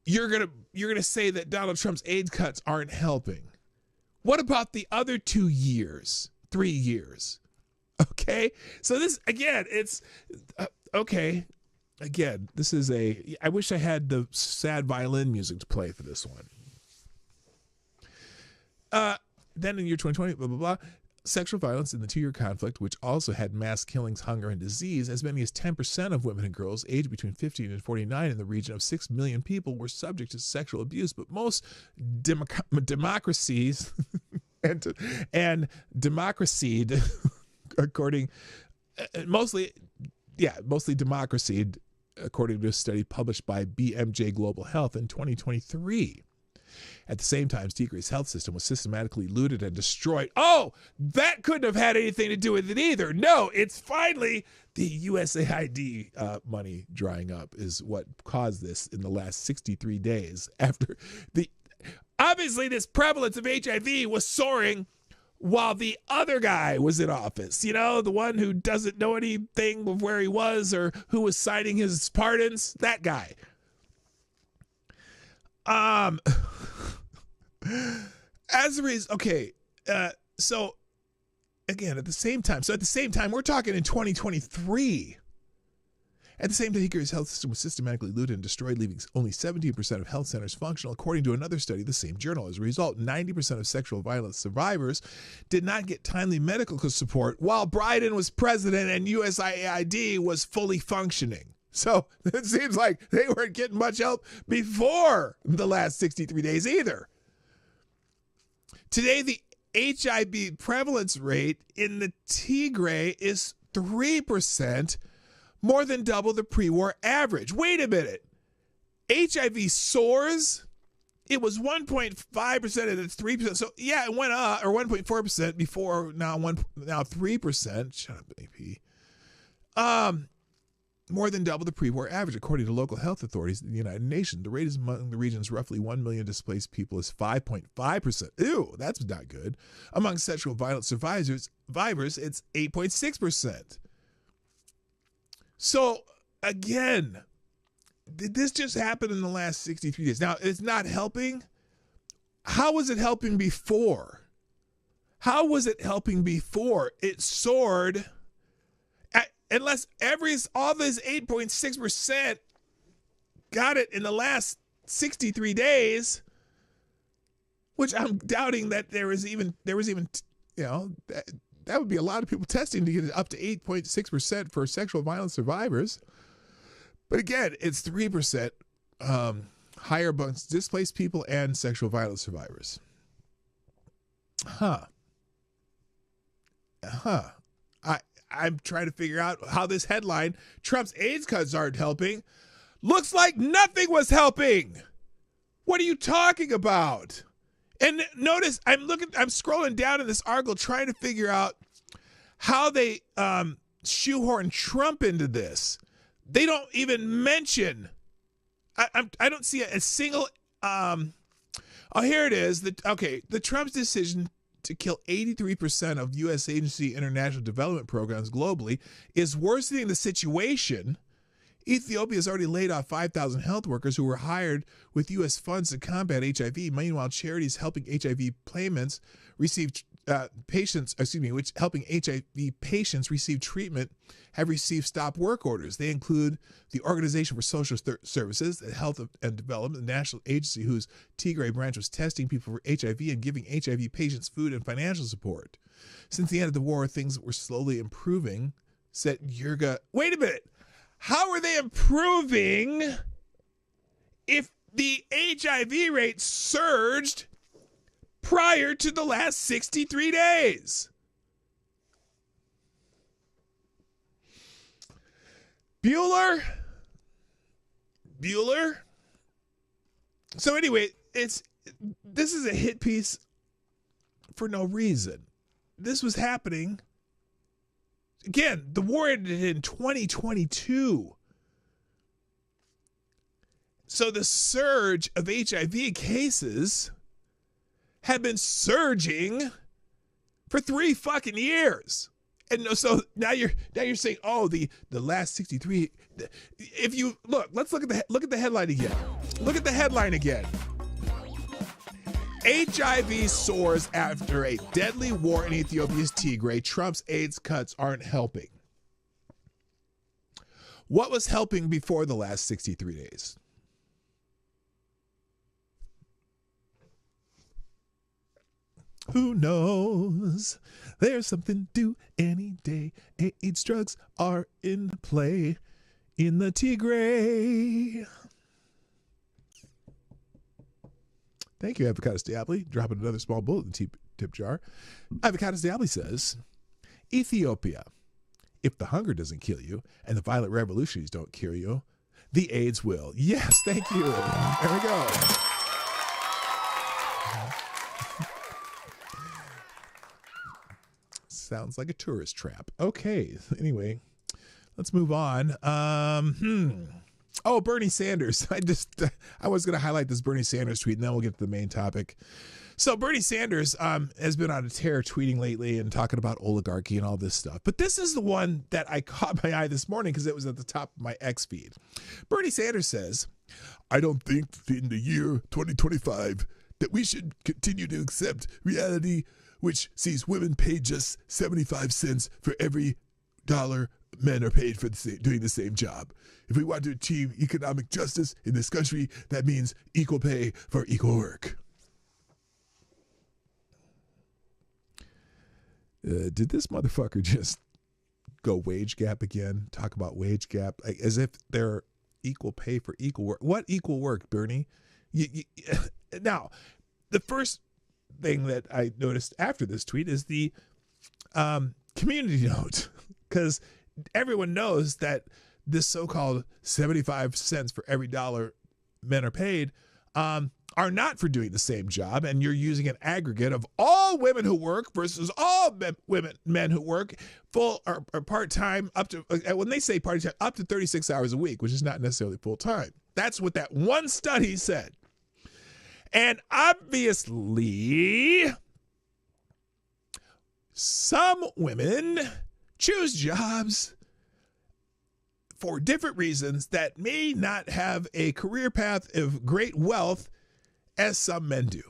you're gonna say that Donald Trump's aid cuts aren't helping. What about the other 2 years, 3 years? Okay, so this again, it's okay. Again, this is I wish I had the sad violin music to play for this one. Then in year 2020, blah, blah, blah, sexual violence in the 2-year conflict, which also had mass killings, hunger, and disease, as many as 10% of women and girls aged between 15 and 49 in the region of 6 million people were subject to sexual abuse. But most democracies and democracied, mostly democracied, according to a study published by BMJ Global Health in 2023. At the same time, Tigray's health system was systematically looted and destroyed. Oh, that couldn't have had anything to do with it either. No, it's finally the USAID money drying up is what caused this in the last 63 days after obviously this prevalence of HIV was soaring while the other guy was in office. The one who doesn't know anything of where he was or who was signing his pardons, that guy. As a reason, okay, so again, at the same time, we're talking in 2023. At the same time, Hickory's health system was systematically looted and destroyed, leaving only 17% of health centers functional, according to another study of the same journal. As a result, 90% of sexual violence survivors did not get timely medical support while Biden was president and USAID was fully functioning. So it seems like they weren't getting much help before the last 63 days either. Today, the HIV prevalence rate in the Tigray is 3%, more than double the pre-war average. Wait a minute. HIV soars. It was 1.5% and it's 3%. So yeah, it went up, or 1.4% now 3%. Shut up, AP. More than double the pre-war average, according to local health authorities in the United Nations. The rate among the region's roughly 1 million displaced people is 5.5%. Ew, that's not good. Among sexual violence survivors, it's 8.6%. So, again, did this just happen in the last 63 days? Now, it's not helping. How was it helping before? How was it helping before? It soared. Unless all this 8.6% got it in the last 63 days, which I'm doubting that there was even, that would be a lot of people testing to get it up to 8.6% for sexual violence survivors. But again, it's 3% higher amongst displaced people and sexual violence survivors. I'm trying to figure out how this headline, Trump's AIDS cuts aren't helping, looks like nothing was helping. What are you talking about? And notice I'm scrolling down in this article trying to figure out how they shoehorn Trump into this. They don't even mention. I don't see a single. Here it is. The Trump's decision to kill 83% of U.S. agency international development programs globally is worsening the situation. Ethiopia has already laid off 5,000 health workers who were hired with U.S. funds to combat HIV. Meanwhile, charities helping HIV patients receive treatment have received stop work orders. They include the Organization for Social Services, the Health and Development, the national agency whose Tigray branch was testing people for HIV and giving HIV patients food and financial support. Since the end of the war, things were slowly improving, said Jurga. Wait a minute. How are they improving if the HIV rate surged prior to the last 63 days? Bueller? So anyway, this is a hit piece for no reason. This was happening. Again, the war ended in 2022. So the surge of HIV cases had been surging for 3 fucking years. And so now you're saying, oh, the last 63. If you let's look at the headline again. Look at the headline again. HIV soars after a deadly war in Ethiopia's Tigray. Trump's AIDS cuts aren't helping. What was helping before the last 63 days? Who knows? There's something to do any day. AIDS drugs are in play in the Tigray. Thank you, Avocados Diabli. Dropping another small bullet in the tip jar. Avocados Diabli says, Ethiopia, if the hunger doesn't kill you and the violent revolutions don't cure you, the AIDS will. Yes, thank you. There we go. Sounds like a tourist trap. Okay, anyway, let's move on. Oh, Bernie Sanders. I was going to highlight this Bernie Sanders tweet, and then we'll get to the main topic. So Bernie Sanders has been on a tear tweeting lately and talking about oligarchy and all this stuff. But this is the one that I caught my eye this morning because it was at the top of my X feed. Bernie Sanders says, I don't think in the year 2025 that we should continue to accept reality which sees women paid just 75 cents for every dollar men are paid for doing the same job. If we want to achieve economic justice in this country, that means equal pay for equal work. Did this motherfucker just go wage gap again? Talk about wage gap as if they're equal pay for equal work. What equal work, Bernie? Now, the first thing that I noticed after this tweet is the community note, because everyone knows that this so-called 75 cents for every dollar men are paid are not for doing the same job, and you're using an aggregate of all women who work versus all men who work full or part-time up to, when they say part-time, up to 36 hours a week, which is not necessarily full-time. That's what that one study said. And obviously, some women choose jobs for different reasons that may not have a career path of great wealth as some men do.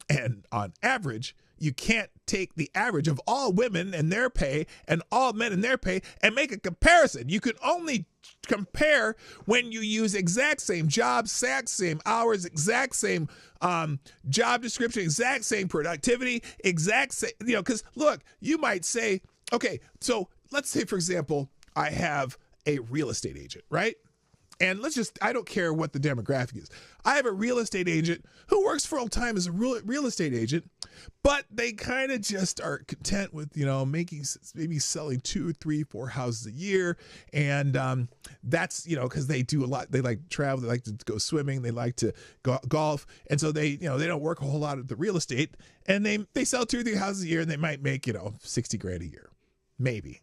And on average, you can't take the average of all women and their pay and all men and their pay and make a comparison. You can only compare when you use exact same jobs, exact same hours, exact same job description, exact same productivity, exact same, because look, you might say, okay, so let's say, for example, I have a real estate agent, right? And I don't care what the demographic is. I have a real estate agent who works full time as a real estate agent, but they kind of just are content with, maybe selling 2, 3, 4 houses a year. And that's, because they do a lot. They like to travel. They like to go swimming. They like to golf. And so they don't work a whole lot at the real estate, and they sell 2 or 3 houses a year, and they might make, $60,000 a year, maybe.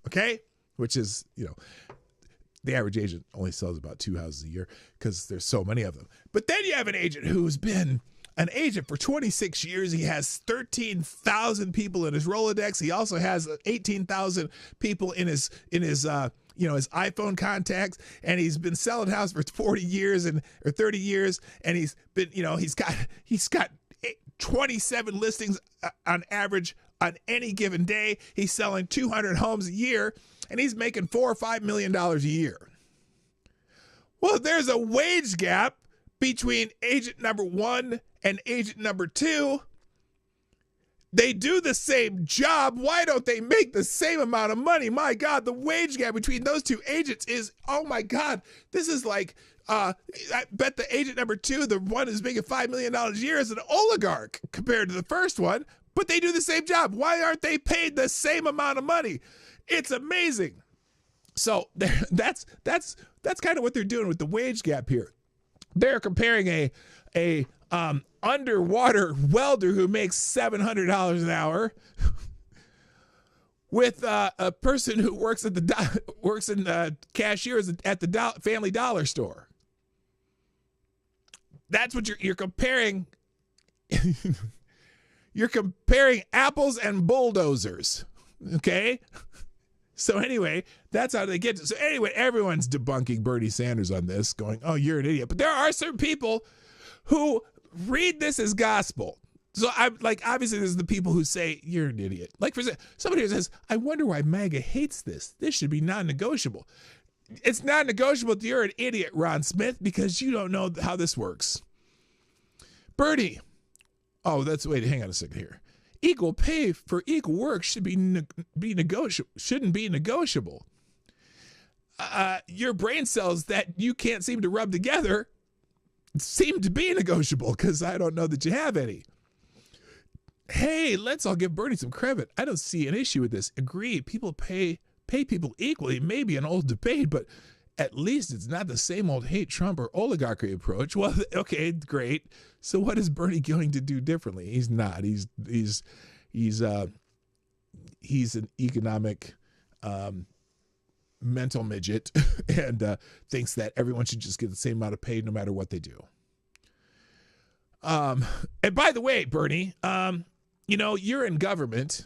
Okay. Which is, the average agent only sells about 2 houses a year because there's so many of them. But then you have an agent who's been an agent for 26 years. He has 13,000 people in his Rolodex. He also has 18,000 people in his his iPhone contacts, and he's been selling houses for 40 years or 30 years, and he's been, he's got 27 listings on average on any given day. He's selling 200 homes a year, and he's making $4 or $5 million a year. Well, there's a wage gap between agent number 1 and agent number 2. They do the same job. Why don't they make the same amount of money? My God, the wage gap between those 2 agents is, oh my God, this is like, I bet the agent number 2, the one who's making $5 million a year, is an oligarch compared to the first one, but they do the same job. Why aren't they paid the same amount of money? It's amazing. So that's kind of what they're doing with the wage gap here. They're comparing a underwater welder who makes $700 an hour with a person who works in cashiers at the Family Dollar store. That's what you're comparing. You're comparing apples and bulldozers. Okay. So anyway, that's how they get to. So anyway, everyone's debunking Bernie Sanders on this, going, oh, you're an idiot. But there are certain people who read this as gospel. So I'm like, obviously there's the people who say you're an idiot. Like for example, somebody who says, I wonder why MAGA hates this. This should be non-negotiable. It's not negotiable that you're an idiot, Ron Smith, because you don't know how this works. Bernie. Oh, hang on a second here. Equal pay for equal work should be negotiable. Shouldn't be negotiable. Your brain cells that you can't seem to rub together seem to be negotiable, because I don't know that you have any. Hey, let's all give Bernie some credit. I don't see an issue with this. Agreed. People pay people equally. It may be an old debate, but at least it's not the same old hate Trump or oligarchy approach. Well, okay, great. So what is Bernie going to do differently? He's not. He's an economic mental midget and thinks that everyone should just get the same amount of pay no matter what they do. And by the way, Bernie, you're in government.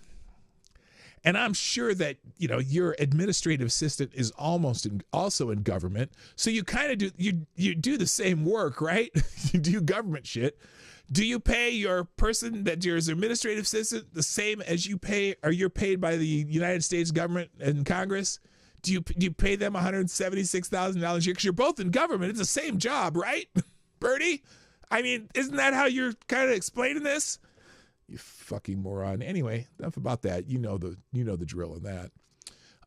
And I'm sure that, your administrative assistant is also in government. So you kind of do, you do the same work, right? You do government shit. Do you pay your person that your administrative assistant the same as you're paid by the United States government and Congress? Do you pay them $176,000 a year? Because you're both in government. It's the same job, right, Bertie? I mean, isn't that how you're kind of explaining this? You fucking moron. Anyway, enough about that. You know the drill in that.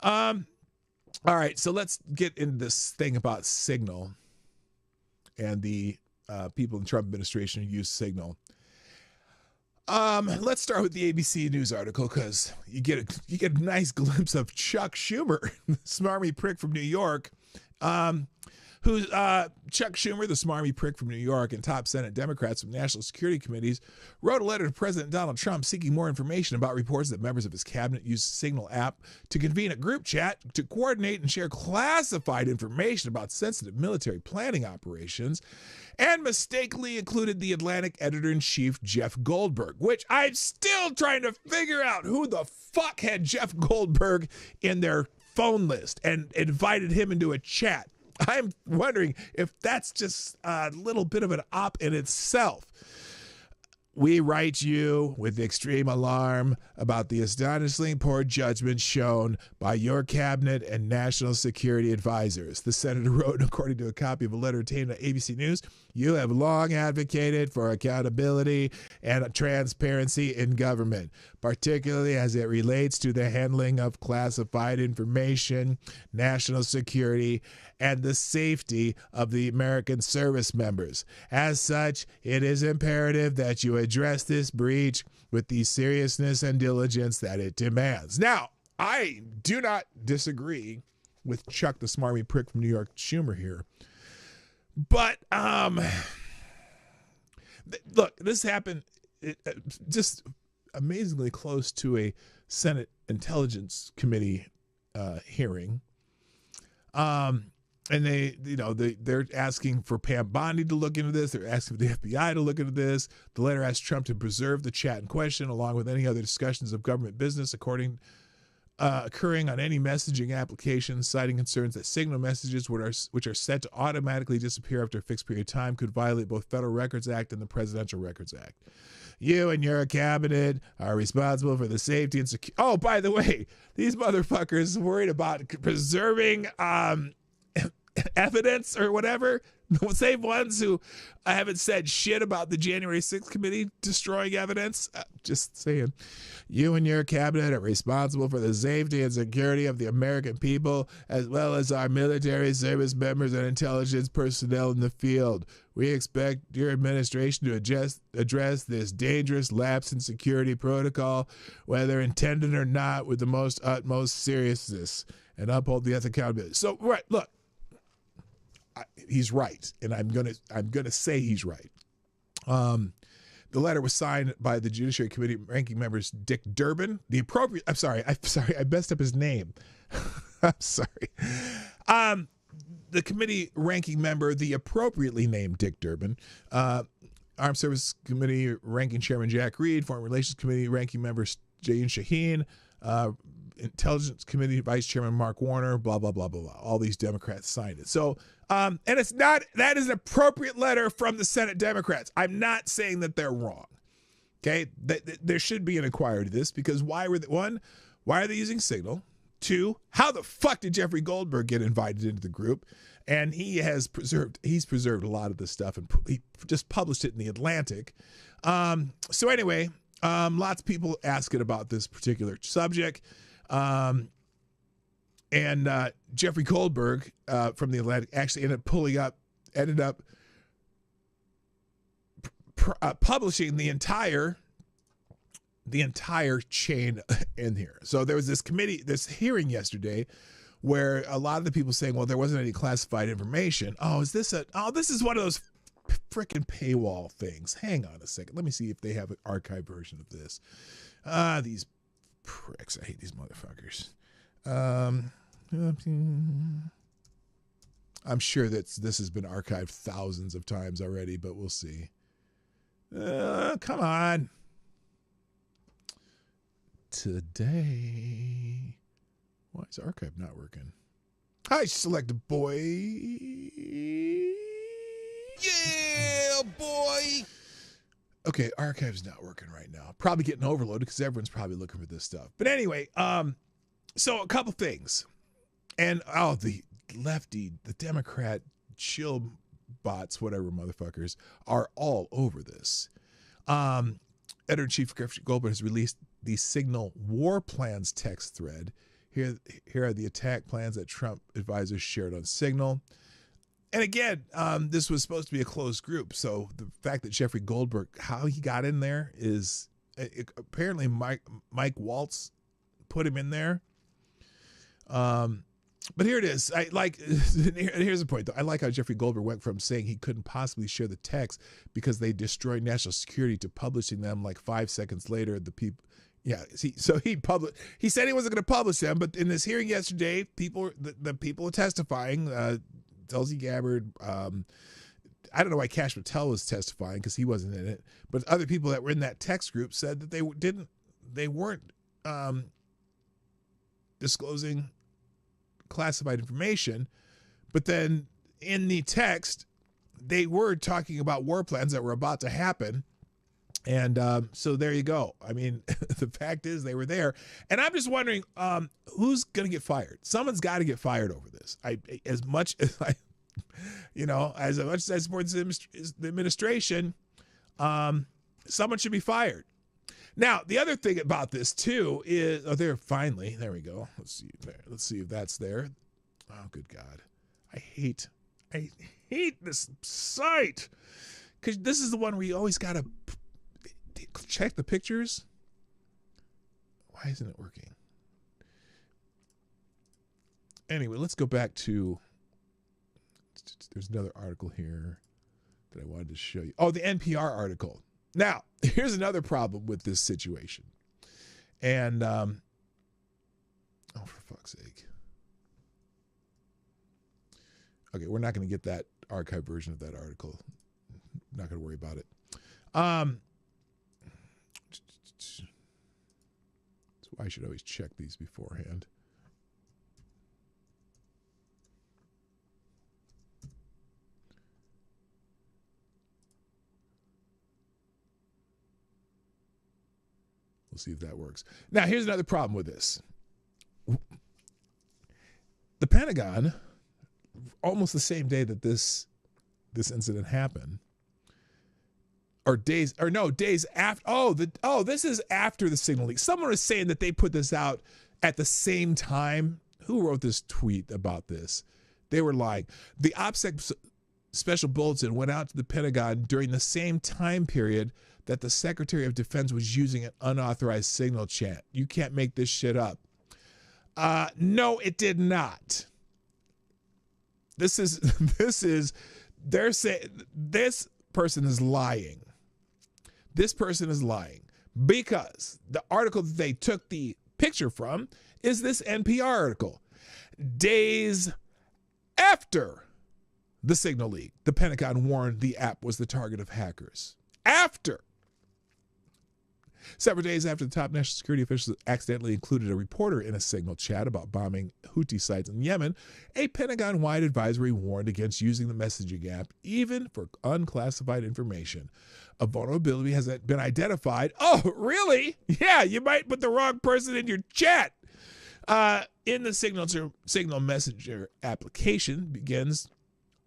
All right, so let's get into this thing about Signal and the people in the Trump administration who use Signal. Let's start with the ABC News article because you get a nice glimpse of Chuck Schumer, the smarmy prick from New York, Chuck Schumer, the smarmy prick from New York, and top Senate Democrats from national security committees wrote a letter to President Donald Trump seeking more information about reports that members of his cabinet used Signal app to convene a group chat to coordinate and share classified information about sensitive military planning operations, and mistakenly included the Atlantic editor-in-chief Jeff Goldberg, which I'm still trying to figure out who the fuck had Jeff Goldberg in their phone list and invited him into a chat. I'm wondering if that's just a little bit of an op in itself. We write you with extreme alarm about the astonishingly poor judgment shown by your cabinet and national security advisors. The senator wrote, according to a copy of a letter obtained by ABC News, you have long advocated for accountability and transparency in government, particularly as it relates to the handling of classified information, national security, and the safety of the American service members. As such, it is imperative that you address this breach with the seriousness and diligence that it demands. Now, I do not disagree with Chuck the smarmy prick from New York, Schumer here. But, look, this happened just amazingly close to a Senate Intelligence Committee hearing. And they're asking for Pam Bondi to look into this. They're asking for the FBI to look into this. The letter asked Trump to preserve the chat in question, along with any other discussions of government business, occurring on any messaging application, citing concerns that Signal messages, which are set to automatically disappear after a fixed period of time, could violate both Federal Records Act and the Presidential Records Act. You and your cabinet are responsible for the safety and security. Oh, by the way, these motherfuckers worried about preserving evidence or whatever. The same ones who haven't said shit about the January 6th committee destroying evidence. Just saying. You and your cabinet are responsible for the safety and security of the American people, as well as our military service members and intelligence personnel in the field. We expect your administration to address this dangerous lapse in security protocol, whether intended or not, with the utmost seriousness, and uphold the ethical accountability. So, right, look. He's right, and I'm gonna say he's right. The letter was signed by the Judiciary Committee ranking members Dick Durbin, I'm sorry, I messed up his name. I'm sorry. The committee ranking member, the appropriately named Dick Durbin, Armed Services Committee ranking chairman Jack Reed, Foreign Relations Committee ranking member Jayun Shaheen, Intelligence Committee Vice Chairman Mark Warner, blah, blah, blah, blah, blah. All these Democrats signed it. So, and that is an appropriate letter from the Senate Democrats. I'm not saying that they're wrong. Okay. There should be an inquiry to this because why are they using Signal? 2, how the fuck did Jeffrey Goldberg get invited into the group? And he's preserved a lot of this stuff and he just published it in the Atlantic. So anyway, lots of people asking about this particular subject. And Jeffrey Goldberg from the Atlantic actually ended up publishing the entire chain in here. So there was this hearing yesterday where a lot of the people saying, well, there wasn't any classified information. This is one of those freaking paywall things. Hang on a second. Let me see if they have an archived version of this. These pricks. I hate these motherfuckers. I'm sure that this has been archived thousands of times already, but we'll see. Come on. Today. Why is archive not working? Hi, select boy. Yeah, boy. Okay, archive's not working right now. Probably getting overloaded because everyone's probably looking for this stuff. But anyway, so a couple things. And, the lefty, the Democrat chill bots, whatever motherfuckers, are all over this. Editor-in-Chief Jeffrey Goldberg has released the Signal War Plans text thread. Here are the attack plans that Trump advisors shared on Signal. And again, this was supposed to be a closed group. So the fact that Jeffrey Goldberg, how he got in there is apparently Mike Waltz put him in there. But here it is. Here's the point, though. I like how Jeffrey Goldberg went from saying he couldn't possibly share the text because they destroyed national security to publishing them like 5 seconds later. The people, he said he wasn't going to publish them, but in this hearing yesterday, the people are testifying. Tulsi Gabbard, I don't know why Kash Patel was testifying because he wasn't in it, but other people that were in that text group said that they weren't disclosing classified information, but then in the text they were talking about war plans that were about to happen, and so there you go. I mean, the fact is they were there, and I'm just wondering who's gonna get fired. Someone's got to get fired over this. As much as I support the administration, someone should be fired. Now, the other thing about this, too, is... there we go. Let's see if that's there. Oh, good God. I hate this site. Because this is the one where you always got to check the pictures. Why isn't it working? Anyway, let's go back to... There's another article here that I wanted to show you. Oh, the NPR article. Now, here's another problem with this situation. And, for fuck's sake. Okay, we're not going to get that archive version of that article. Not going to worry about it. That's why I should always check these beforehand. We'll see if that works. Now, here's another problem with this. The Pentagon, almost the same day that this incident happened, days after. This is after the Signal leak. Someone was saying that they put this out at the same time. Who wrote this tweet about this? They were like, the OPSEC special bulletin went out to the Pentagon during the same time period that the Secretary of Defense was using an unauthorized Signal chat. You can't make this shit up. No, it did not. They're saying this person is lying. This person is lying because the article that they took the picture from is this NPR article. Days after the Signal leak, the Pentagon warned the app was the target of hackers. After. Several days after the top national security officials accidentally included a reporter in a Signal chat about bombing Houthi sites in Yemen, a Pentagon-wide advisory warned against using the messaging app even for unclassified information. A vulnerability has been identified. Oh, really? Yeah, you might put the wrong person in your chat. In the Signal Messenger application begins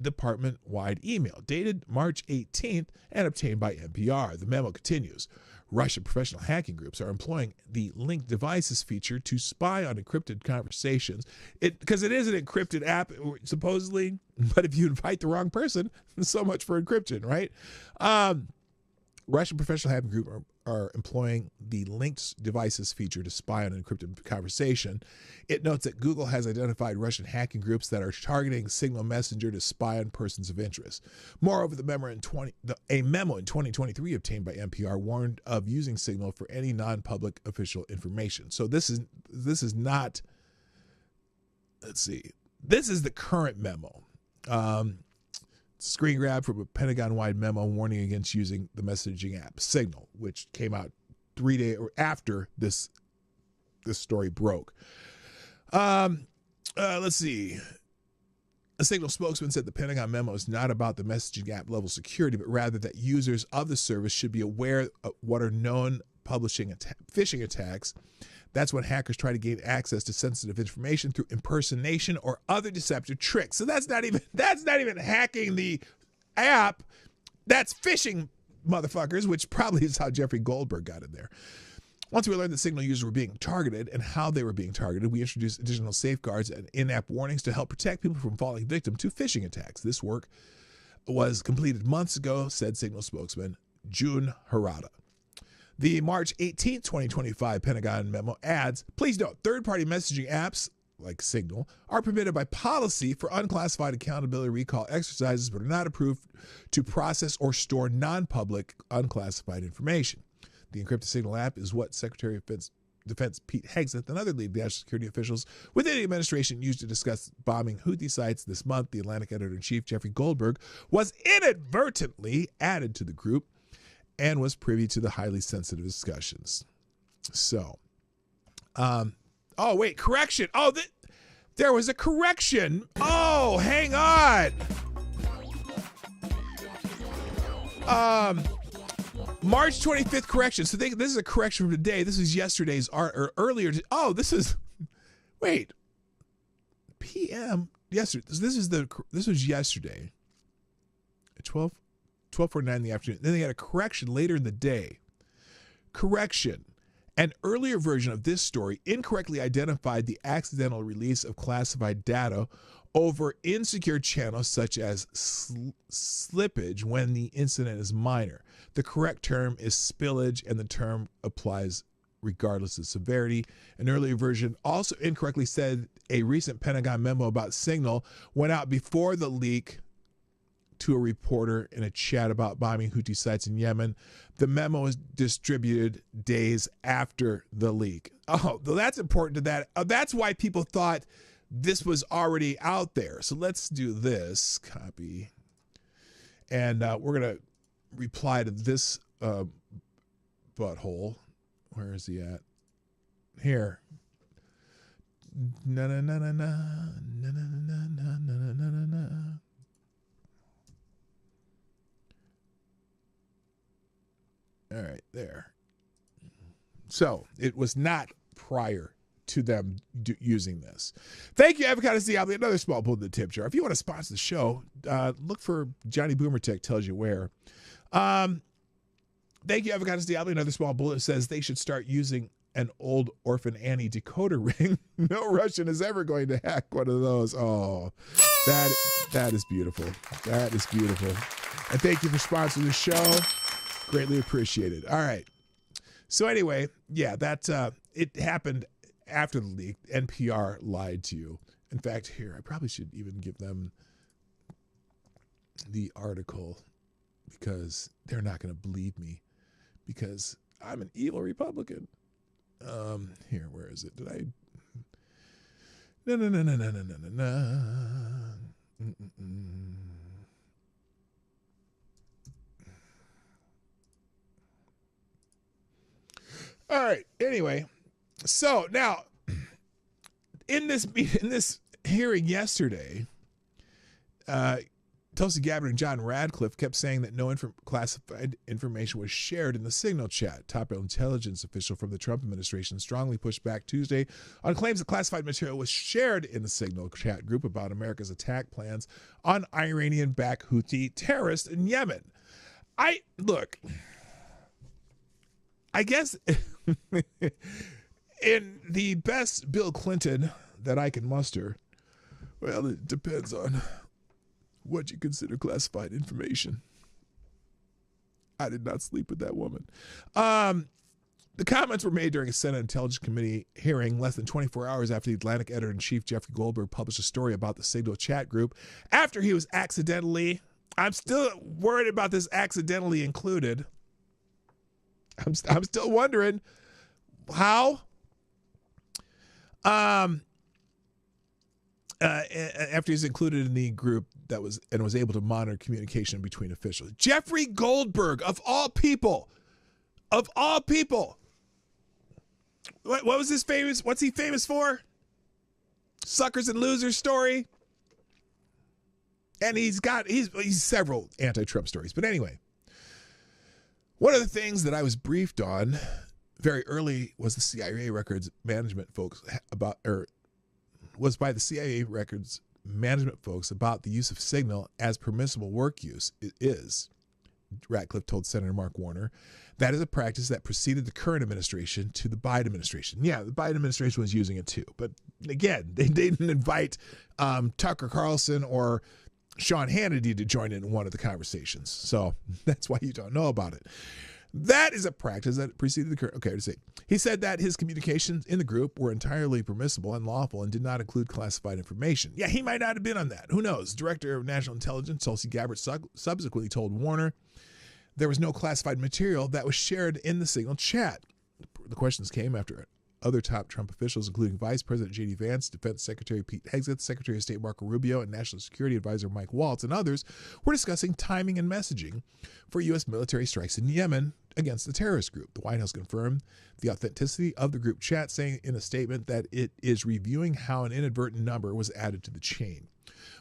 department-wide email dated March 18th and obtained by NPR. The memo continues. Russian professional hacking groups are employing the linked devices feature to spy on encrypted conversations. Because it is an encrypted app, supposedly, but if you invite the wrong person, so much for encryption, right? Russian professional hacking group are employing the linked devices feature to spy on an encrypted conversation. It notes that Google has identified Russian hacking groups that are targeting Signal Messenger to spy on persons of interest. Moreover, a memo in 2023 obtained by NPR warned of using Signal for any non-public official information. So this is not. Let's see. This is the current memo. Screen grab from a Pentagon-wide memo warning against using the messaging app Signal, which came out 3 days after this story broke. Let's see. A Signal spokesman said the Pentagon memo is not about the messaging app level security, but rather that users of the service should be aware of what are known phishing attacks. That's when hackers try to gain access to sensitive information through impersonation or other deceptive tricks. So that's not even hacking the app. That's phishing, motherfuckers, which probably is how Jeffrey Goldberg got in there. Once we learned that Signal users were being targeted and how they were being targeted, we introduced additional safeguards and in-app warnings to help protect people from falling victim to phishing attacks. This work was completed months ago, said Signal spokesman Jun Harada. The March 18, 2025 Pentagon memo adds, please note, third-party messaging apps like Signal are permitted by policy for unclassified accountability recall exercises, but are not approved to process or store non-public unclassified information. The encrypted Signal app is what Secretary of Defense Pete Hegseth and other lead national security officials within the administration used to discuss bombing Houthi sites this month. The Atlantic editor-in-chief, Jeffrey Goldberg, was inadvertently added to the group and was privy to the highly sensitive discussions. So, oh, wait, correction. Oh, there was a correction. Oh, hang on. March 25th correction. So this is a correction from today. This is yesterday's or earlier. Oh, this is, wait, PM yesterday. This was yesterday at 12:49 in the afternoon. Then they had a correction later in the day. Correction. An earlier version of this story incorrectly identified the accidental release of classified data over insecure channels such as slippage when the incident is minor. The correct term is spillage, and the term applies regardless of severity. An earlier version also incorrectly said a recent Pentagon memo about Signal went out before the leak to a reporter in a chat about bombing Houthi sites in Yemen. The memo was distributed days after the leak. Oh, that's important to that. That's why people thought this was already out there. So let's do this. Copy. And we're going to reply to this butthole. Where is he at? Here. Na na na na na na na na na na na na. All right, there. So it was not prior to them using this. Thank you, Avocados Diablo. Another small pull in the tip jar. If you want to sponsor the show, look for Johnny Boomer Tech tells you where. Thank you, Avocados Diablo. Another small bullet says they should start using an old Orphan Annie decoder ring. No Russian is ever going to hack one of those. Oh, that is beautiful. That is beautiful. And thank you for sponsoring the show. Greatly appreciated. All right. So anyway, yeah, it happened after the leak. NPR lied to you. In fact, here, I probably should even give them the article because they're not going to believe me because I'm an evil Republican. Here, where is it? Did I? No. All right. Anyway, so now in this hearing yesterday, Tulsi Gabbard and John Radcliffe kept saying that no classified information was shared in the Signal chat. Top intelligence official from the Trump administration strongly pushed back Tuesday on claims that classified material was shared in the Signal chat group about America's attack plans on Iranian-backed Houthi terrorists in Yemen. I guess in the best Bill Clinton that I can muster, well, it depends on what you consider classified information. I did not sleep with that woman. The comments were made during a Senate Intelligence Committee hearing less than 24 hours after the Atlantic editor-in-chief Jeffrey Goldberg published a story about the Signal chat group after he was accidentally, I'm still worried about this accidentally included. I'm still wondering how. After he's included in the group that was able to monitor communication between officials. Jeffrey Goldberg, of all people. What was his famous? What's he famous for? Suckers and Losers story. And he's several anti-Trump stories. But anyway, one of the things that I was briefed on very early was the CIA records management folks was by the CIA records management folks about the use of Signal as permissible work use. It is, Ratcliffe told Senator Mark Warner. That is a practice that preceded the current administration to the Biden administration. Yeah, the Biden administration was using it too. But again, they didn't invite Tucker Carlson or Sean Hannity to join in one of the conversations. So that's why you don't know about it. That is a practice that preceded the current. Okay, to say. He said that his communications in the group were entirely permissible and lawful and did not include classified information. Yeah, he might not have been on that. Who knows? Director of National Intelligence, Tulsi Gabbard, subsequently told Warner there was no classified material that was shared in the Signal chat. The questions came after other top Trump officials, including Vice President J.D. Vance, Defense Secretary Pete Hegseth, Secretary of State Marco Rubio, and National Security Advisor Mike Waltz, and others, were discussing timing and messaging for U.S. military strikes in Yemen against the terrorist group. The White House confirmed the authenticity of the group chat, saying in a statement that it is reviewing how an inadvertent number was added to the chain.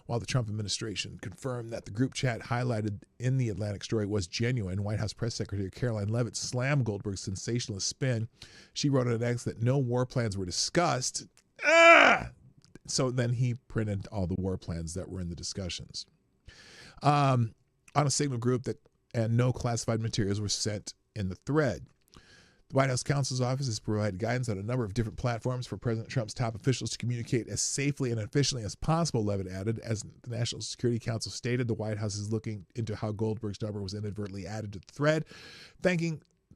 While the Trump administration confirmed that the group chat highlighted in the Atlantic story was genuine, White House Press Secretary Caroline Leavitt slammed Goldberg's sensationalist spin. She wrote on an X that no war plans were discussed. So then he printed all the war plans that were in the discussions. On a Signal group and no classified materials were sent in the thread. The White House counsel's office has provided guidance on a number of different platforms for President Trump's top officials to communicate as safely and efficiently as possible, Leavitt added. As the National Security Council stated, the White House is looking into how Goldberg's number was inadvertently added to the thread.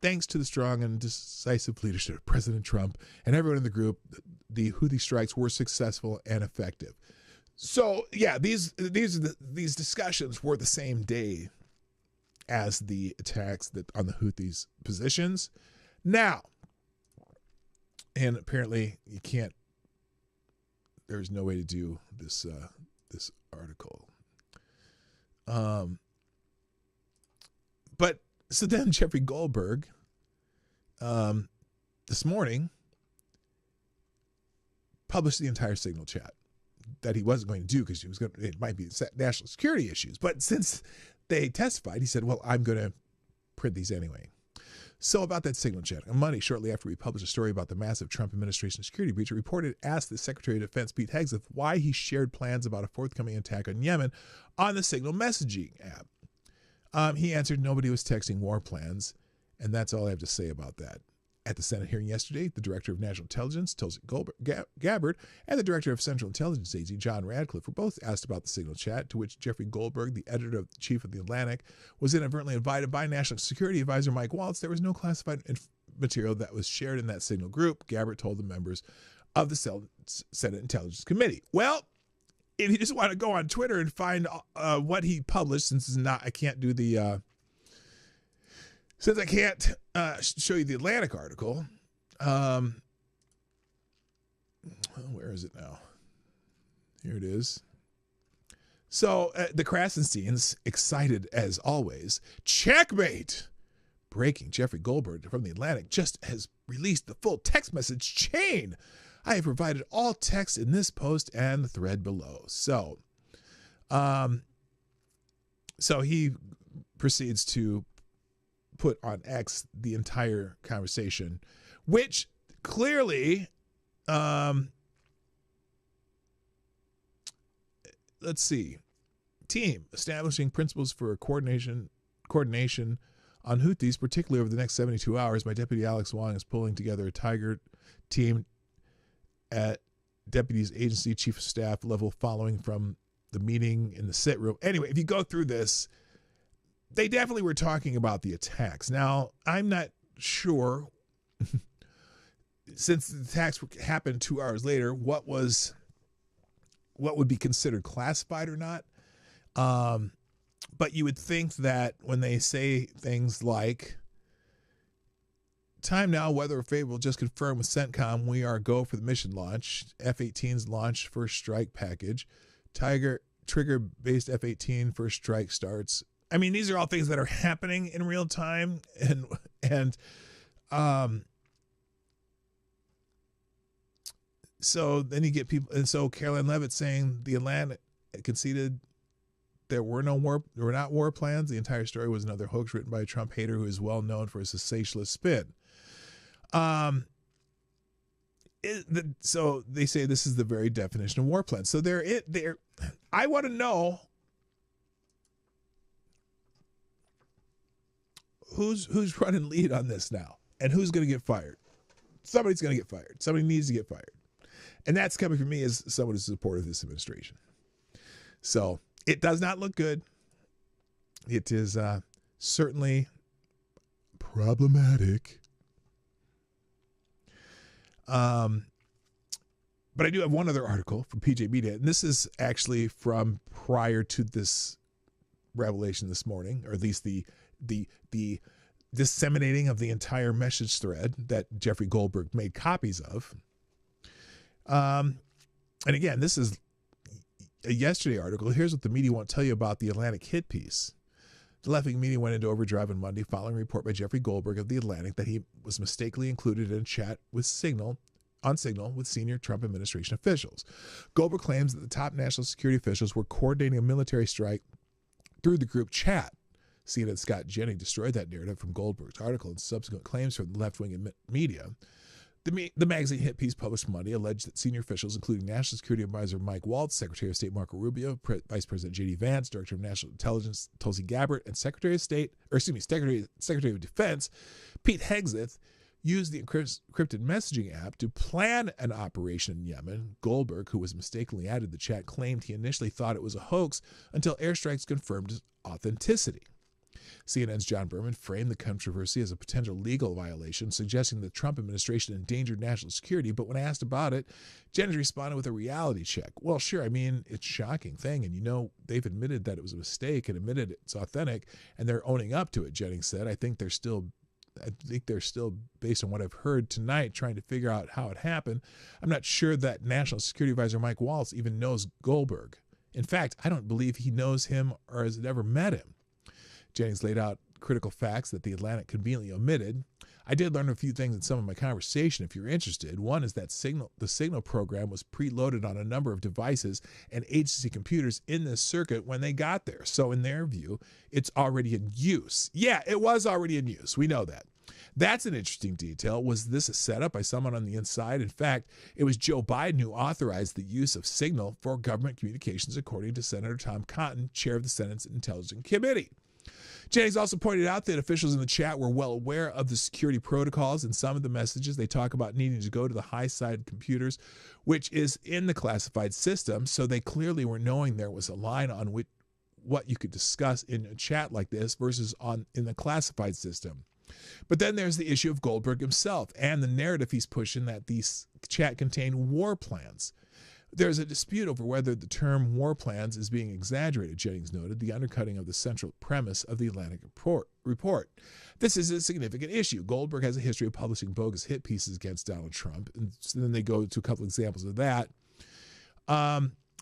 Thanks to the strong and decisive leadership of President Trump and everyone in the group, the Houthi strikes were successful and effective. So, yeah, these discussions were the same day as the attacks on the Houthis' positions. Now, and apparently you can't, there's no way to do this this article. But so then Jeffrey Goldberg this morning published the entire Signal chat that he wasn't going to do because it might be national security issues. But since they testified, he said, well, I'm going to print these anyway. So about that Signal chat, on Monday, shortly after we published a story about the massive Trump administration security breach, a reporter asked the Secretary of Defense, Pete Hegseth, why he shared plans about a forthcoming attack on Yemen on the Signal messaging app. He answered nobody was texting war plans, and that's all I have to say about that. At the Senate hearing yesterday, the Director of National Intelligence, Tulsi Gabbard, and the Director of Central Intelligence Agency, John Radcliffe, were both asked about the Signal chat, to which Jeffrey Goldberg, the editor-in-chief of The Atlantic, was inadvertently invited by National Security Advisor Mike Waltz. There was no classified material that was shared in that Signal group, Gabbard told the members of the Senate Intelligence Committee. Well, if you just want to go on Twitter and find what he published, since I can't do the... Since I can't show you the Atlantic article, where is it now? Here it is. So the Krasensteins, excited as always. Checkmate! Breaking, Jeffrey Goldberg from The Atlantic just has released the full text message chain. I have provided all text in this post and the thread below. So he proceeds to put on X the entire conversation, which clearly, let's see, team establishing principles for coordination on Houthis, particularly over the next 72 hours. My deputy Alex Wong is pulling together a Tiger team at deputy's agency chief of staff level following from the meeting in the sit room. Anyway, if you go through this, they definitely were talking about the attacks. Now, I'm not sure, since the attacks happened 2 hours later, what would be considered classified or not. But you would think that when they say things like, time now, weather favorable, just confirmed with CENTCOM, we are go for the mission launch. F-18's launched first strike package. Tiger trigger-based F-18 first strike starts. I mean, these are all things that are happening in real time, and so then you get people, and so Caroline Leavitt saying The Atlantic conceded there were not war plans. The entire story was another hoax written by a Trump hater who is well known for his sensationalist spin. So they say this is the very definition of war plan. So I want to know who's running lead on this now and who's going to get fired. Somebody's going to get fired. Somebody needs to get fired. And that's coming from me as someone who's supportive of this administration. So it does not look good. It is certainly problematic. But I do have one other article from PJ Media, and this is actually from prior to this revelation this morning, or at least the disseminating of the entire message thread that Jeffrey Goldberg made copies of. And again, this is a yesterday article. Here's what the media won't tell you about the Atlantic hit piece. The left-wing media went into overdrive on Monday following a report by Jeffrey Goldberg of The Atlantic that he was mistakenly included in a chat with Signal with senior Trump administration officials. Goldberg claims that the top national security officials were coordinating a military strike through the group chat. CNN Scott Jennings destroyed that narrative from Goldberg's article and subsequent claims from the left-wing media. The magazine hit piece published Monday alleged that senior officials, including National Security Advisor Mike Waltz, Secretary of State Marco Rubio, Vice President J.D. Vance, Director of National Intelligence Tulsi Gabbard, and Secretary of Defense Pete Hegseth, used the encrypted messaging app to plan an operation in Yemen. Goldberg, who was mistakenly added to the chat, claimed he initially thought it was a hoax until airstrikes confirmed its authenticity. CNN's John Berman framed the controversy as a potential legal violation, suggesting the Trump administration endangered national security. But when asked about it, Jennings responded with a reality check. Well, sure, I mean, it's a shocking thing. And, they've admitted that it was a mistake and admitted it's authentic, and they're owning up to it, Jennings said. I think they're still, based on what I've heard tonight, trying to figure out how it happened. I'm not sure that National Security Advisor Mike Waltz even knows Goldberg. In fact, I don't believe he knows him or has ever met him. Jennings laid out critical facts that The Atlantic conveniently omitted. I did learn a few things in some of my conversation, if you're interested. One is that the Signal program was preloaded on a number of devices and agency computers in this circuit when they got there. So in their view, it's already in use. Yeah, it was already in use. We know that. That's an interesting detail. Was this a setup by someone on the inside? In fact, it was Joe Biden who authorized the use of Signal for government communications, according to Senator Tom Cotton, chair of the Senate's Intelligence Committee. Jennings also pointed out that officials in the chat were well aware of the security protocols. In some of the messages, they talk about needing to go to the high-side computers, which is in the classified system. So they clearly were knowing there was a line on what you could discuss in a chat like this versus in the classified system. But then there's the issue of Goldberg himself and the narrative he's pushing that these chat contain war plans. There's a dispute over whether the term war plans is being exaggerated, Jennings noted, the undercutting of the central premise of the Atlantic report. This is a significant issue. Goldberg has a history of publishing bogus hit pieces against Donald Trump, and then they go to a couple examples of that.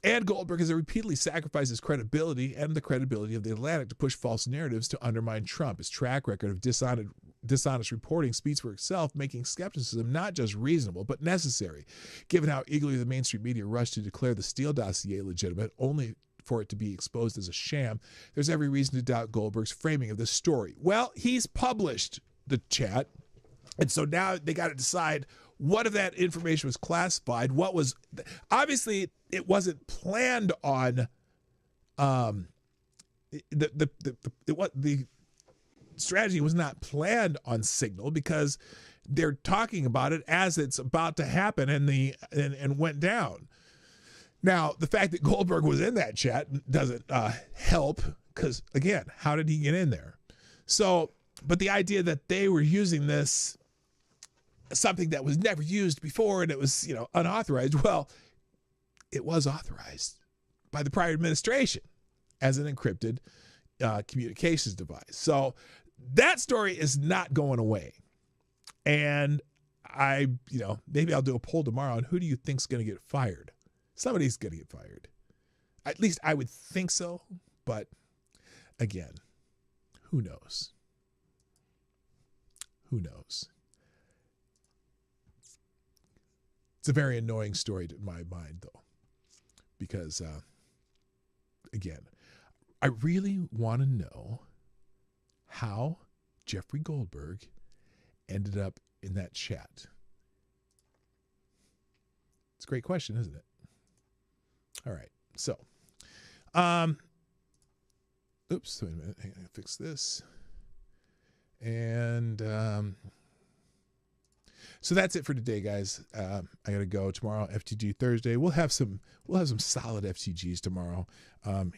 And Goldberg has repeatedly sacrificed his credibility and the credibility of the Atlantic to push false narratives to undermine Trump. His track record of dishonest reporting speaks for itself, making skepticism not just reasonable, but necessary. Given how eagerly the mainstream media rushed to declare the Steele dossier legitimate, only for it to be exposed as a sham, there's every reason to doubt Goldberg's framing of this story. Well, he's published the chat, and so now they got to decide what if that information was classified. What was obviously it wasn't planned on. The strategy was not planned on Signal because they're talking about it as it's about to happen and went down. Now, the fact that Goldberg was in that chat doesn't help because, again, how did he get in there? So, but the idea that they were using this, something that was never used before and it was, unauthorized, well, it was authorized by the prior administration as an encrypted communications device. So that story is not going away. And maybe I'll do a poll tomorrow on who do you think's going to get fired? Somebody's going to get fired. At least I would think so. But again, who knows? Who knows? It's a very annoying story in my mind, though, because, again, I really want to know how Jeffrey Goldberg ended up in that chat. It's a great question, isn't it? All right. So, oops, wait a minute. Hang on, fix this. And so that's it for today, guys. I gotta go tomorrow. FTG Thursday. We'll have some solid FTGs tomorrow.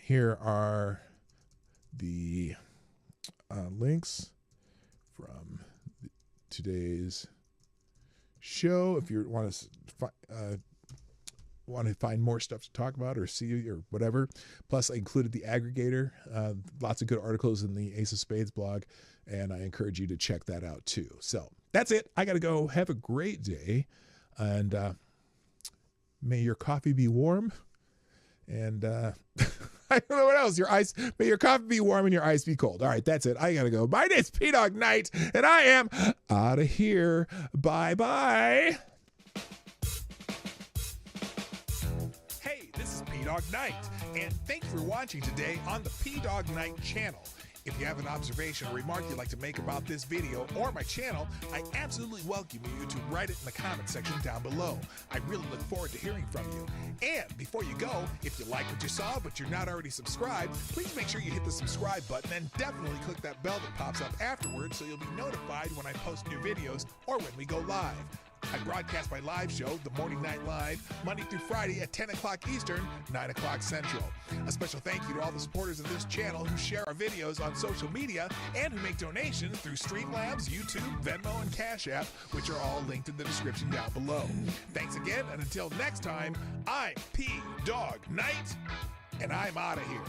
Here are the links from today's show. If you want to find more stuff to talk about or see or whatever. Plus, I included the aggregator. Lots of good articles in the Ace of Spades blog, and I encourage you to check that out too. So that's it. I got to go. Have a great day, and may your coffee be warm. And I don't know what else. May your coffee be warm and your ice be cold. All right, that's it. I got to go. My name's P-Dog Knight, and I am out of here. Bye-bye. This is P-Dog Knight, and thanks for watching today on the P-Dog Knight channel. If you have an observation or remark you'd like to make about this video or my channel, I absolutely welcome you to write it in the comment section down below. I really look forward to hearing from you. And before you go, if you like what you saw but you're not already subscribed, please make sure you hit the subscribe button and definitely click that bell that pops up afterwards so you'll be notified when I post new videos or when we go live. I broadcast my live show, The Morning Night Live, Monday through Friday at 10 o'clock Eastern, 9 o'clock Central. A special thank you to all the supporters of this channel who share our videos on social media and who make donations through Streamlabs, YouTube, Venmo, and Cash App, which are all linked in the description down below. Thanks again, and until next time, I'm P-Dog Knight, and I'm out of here.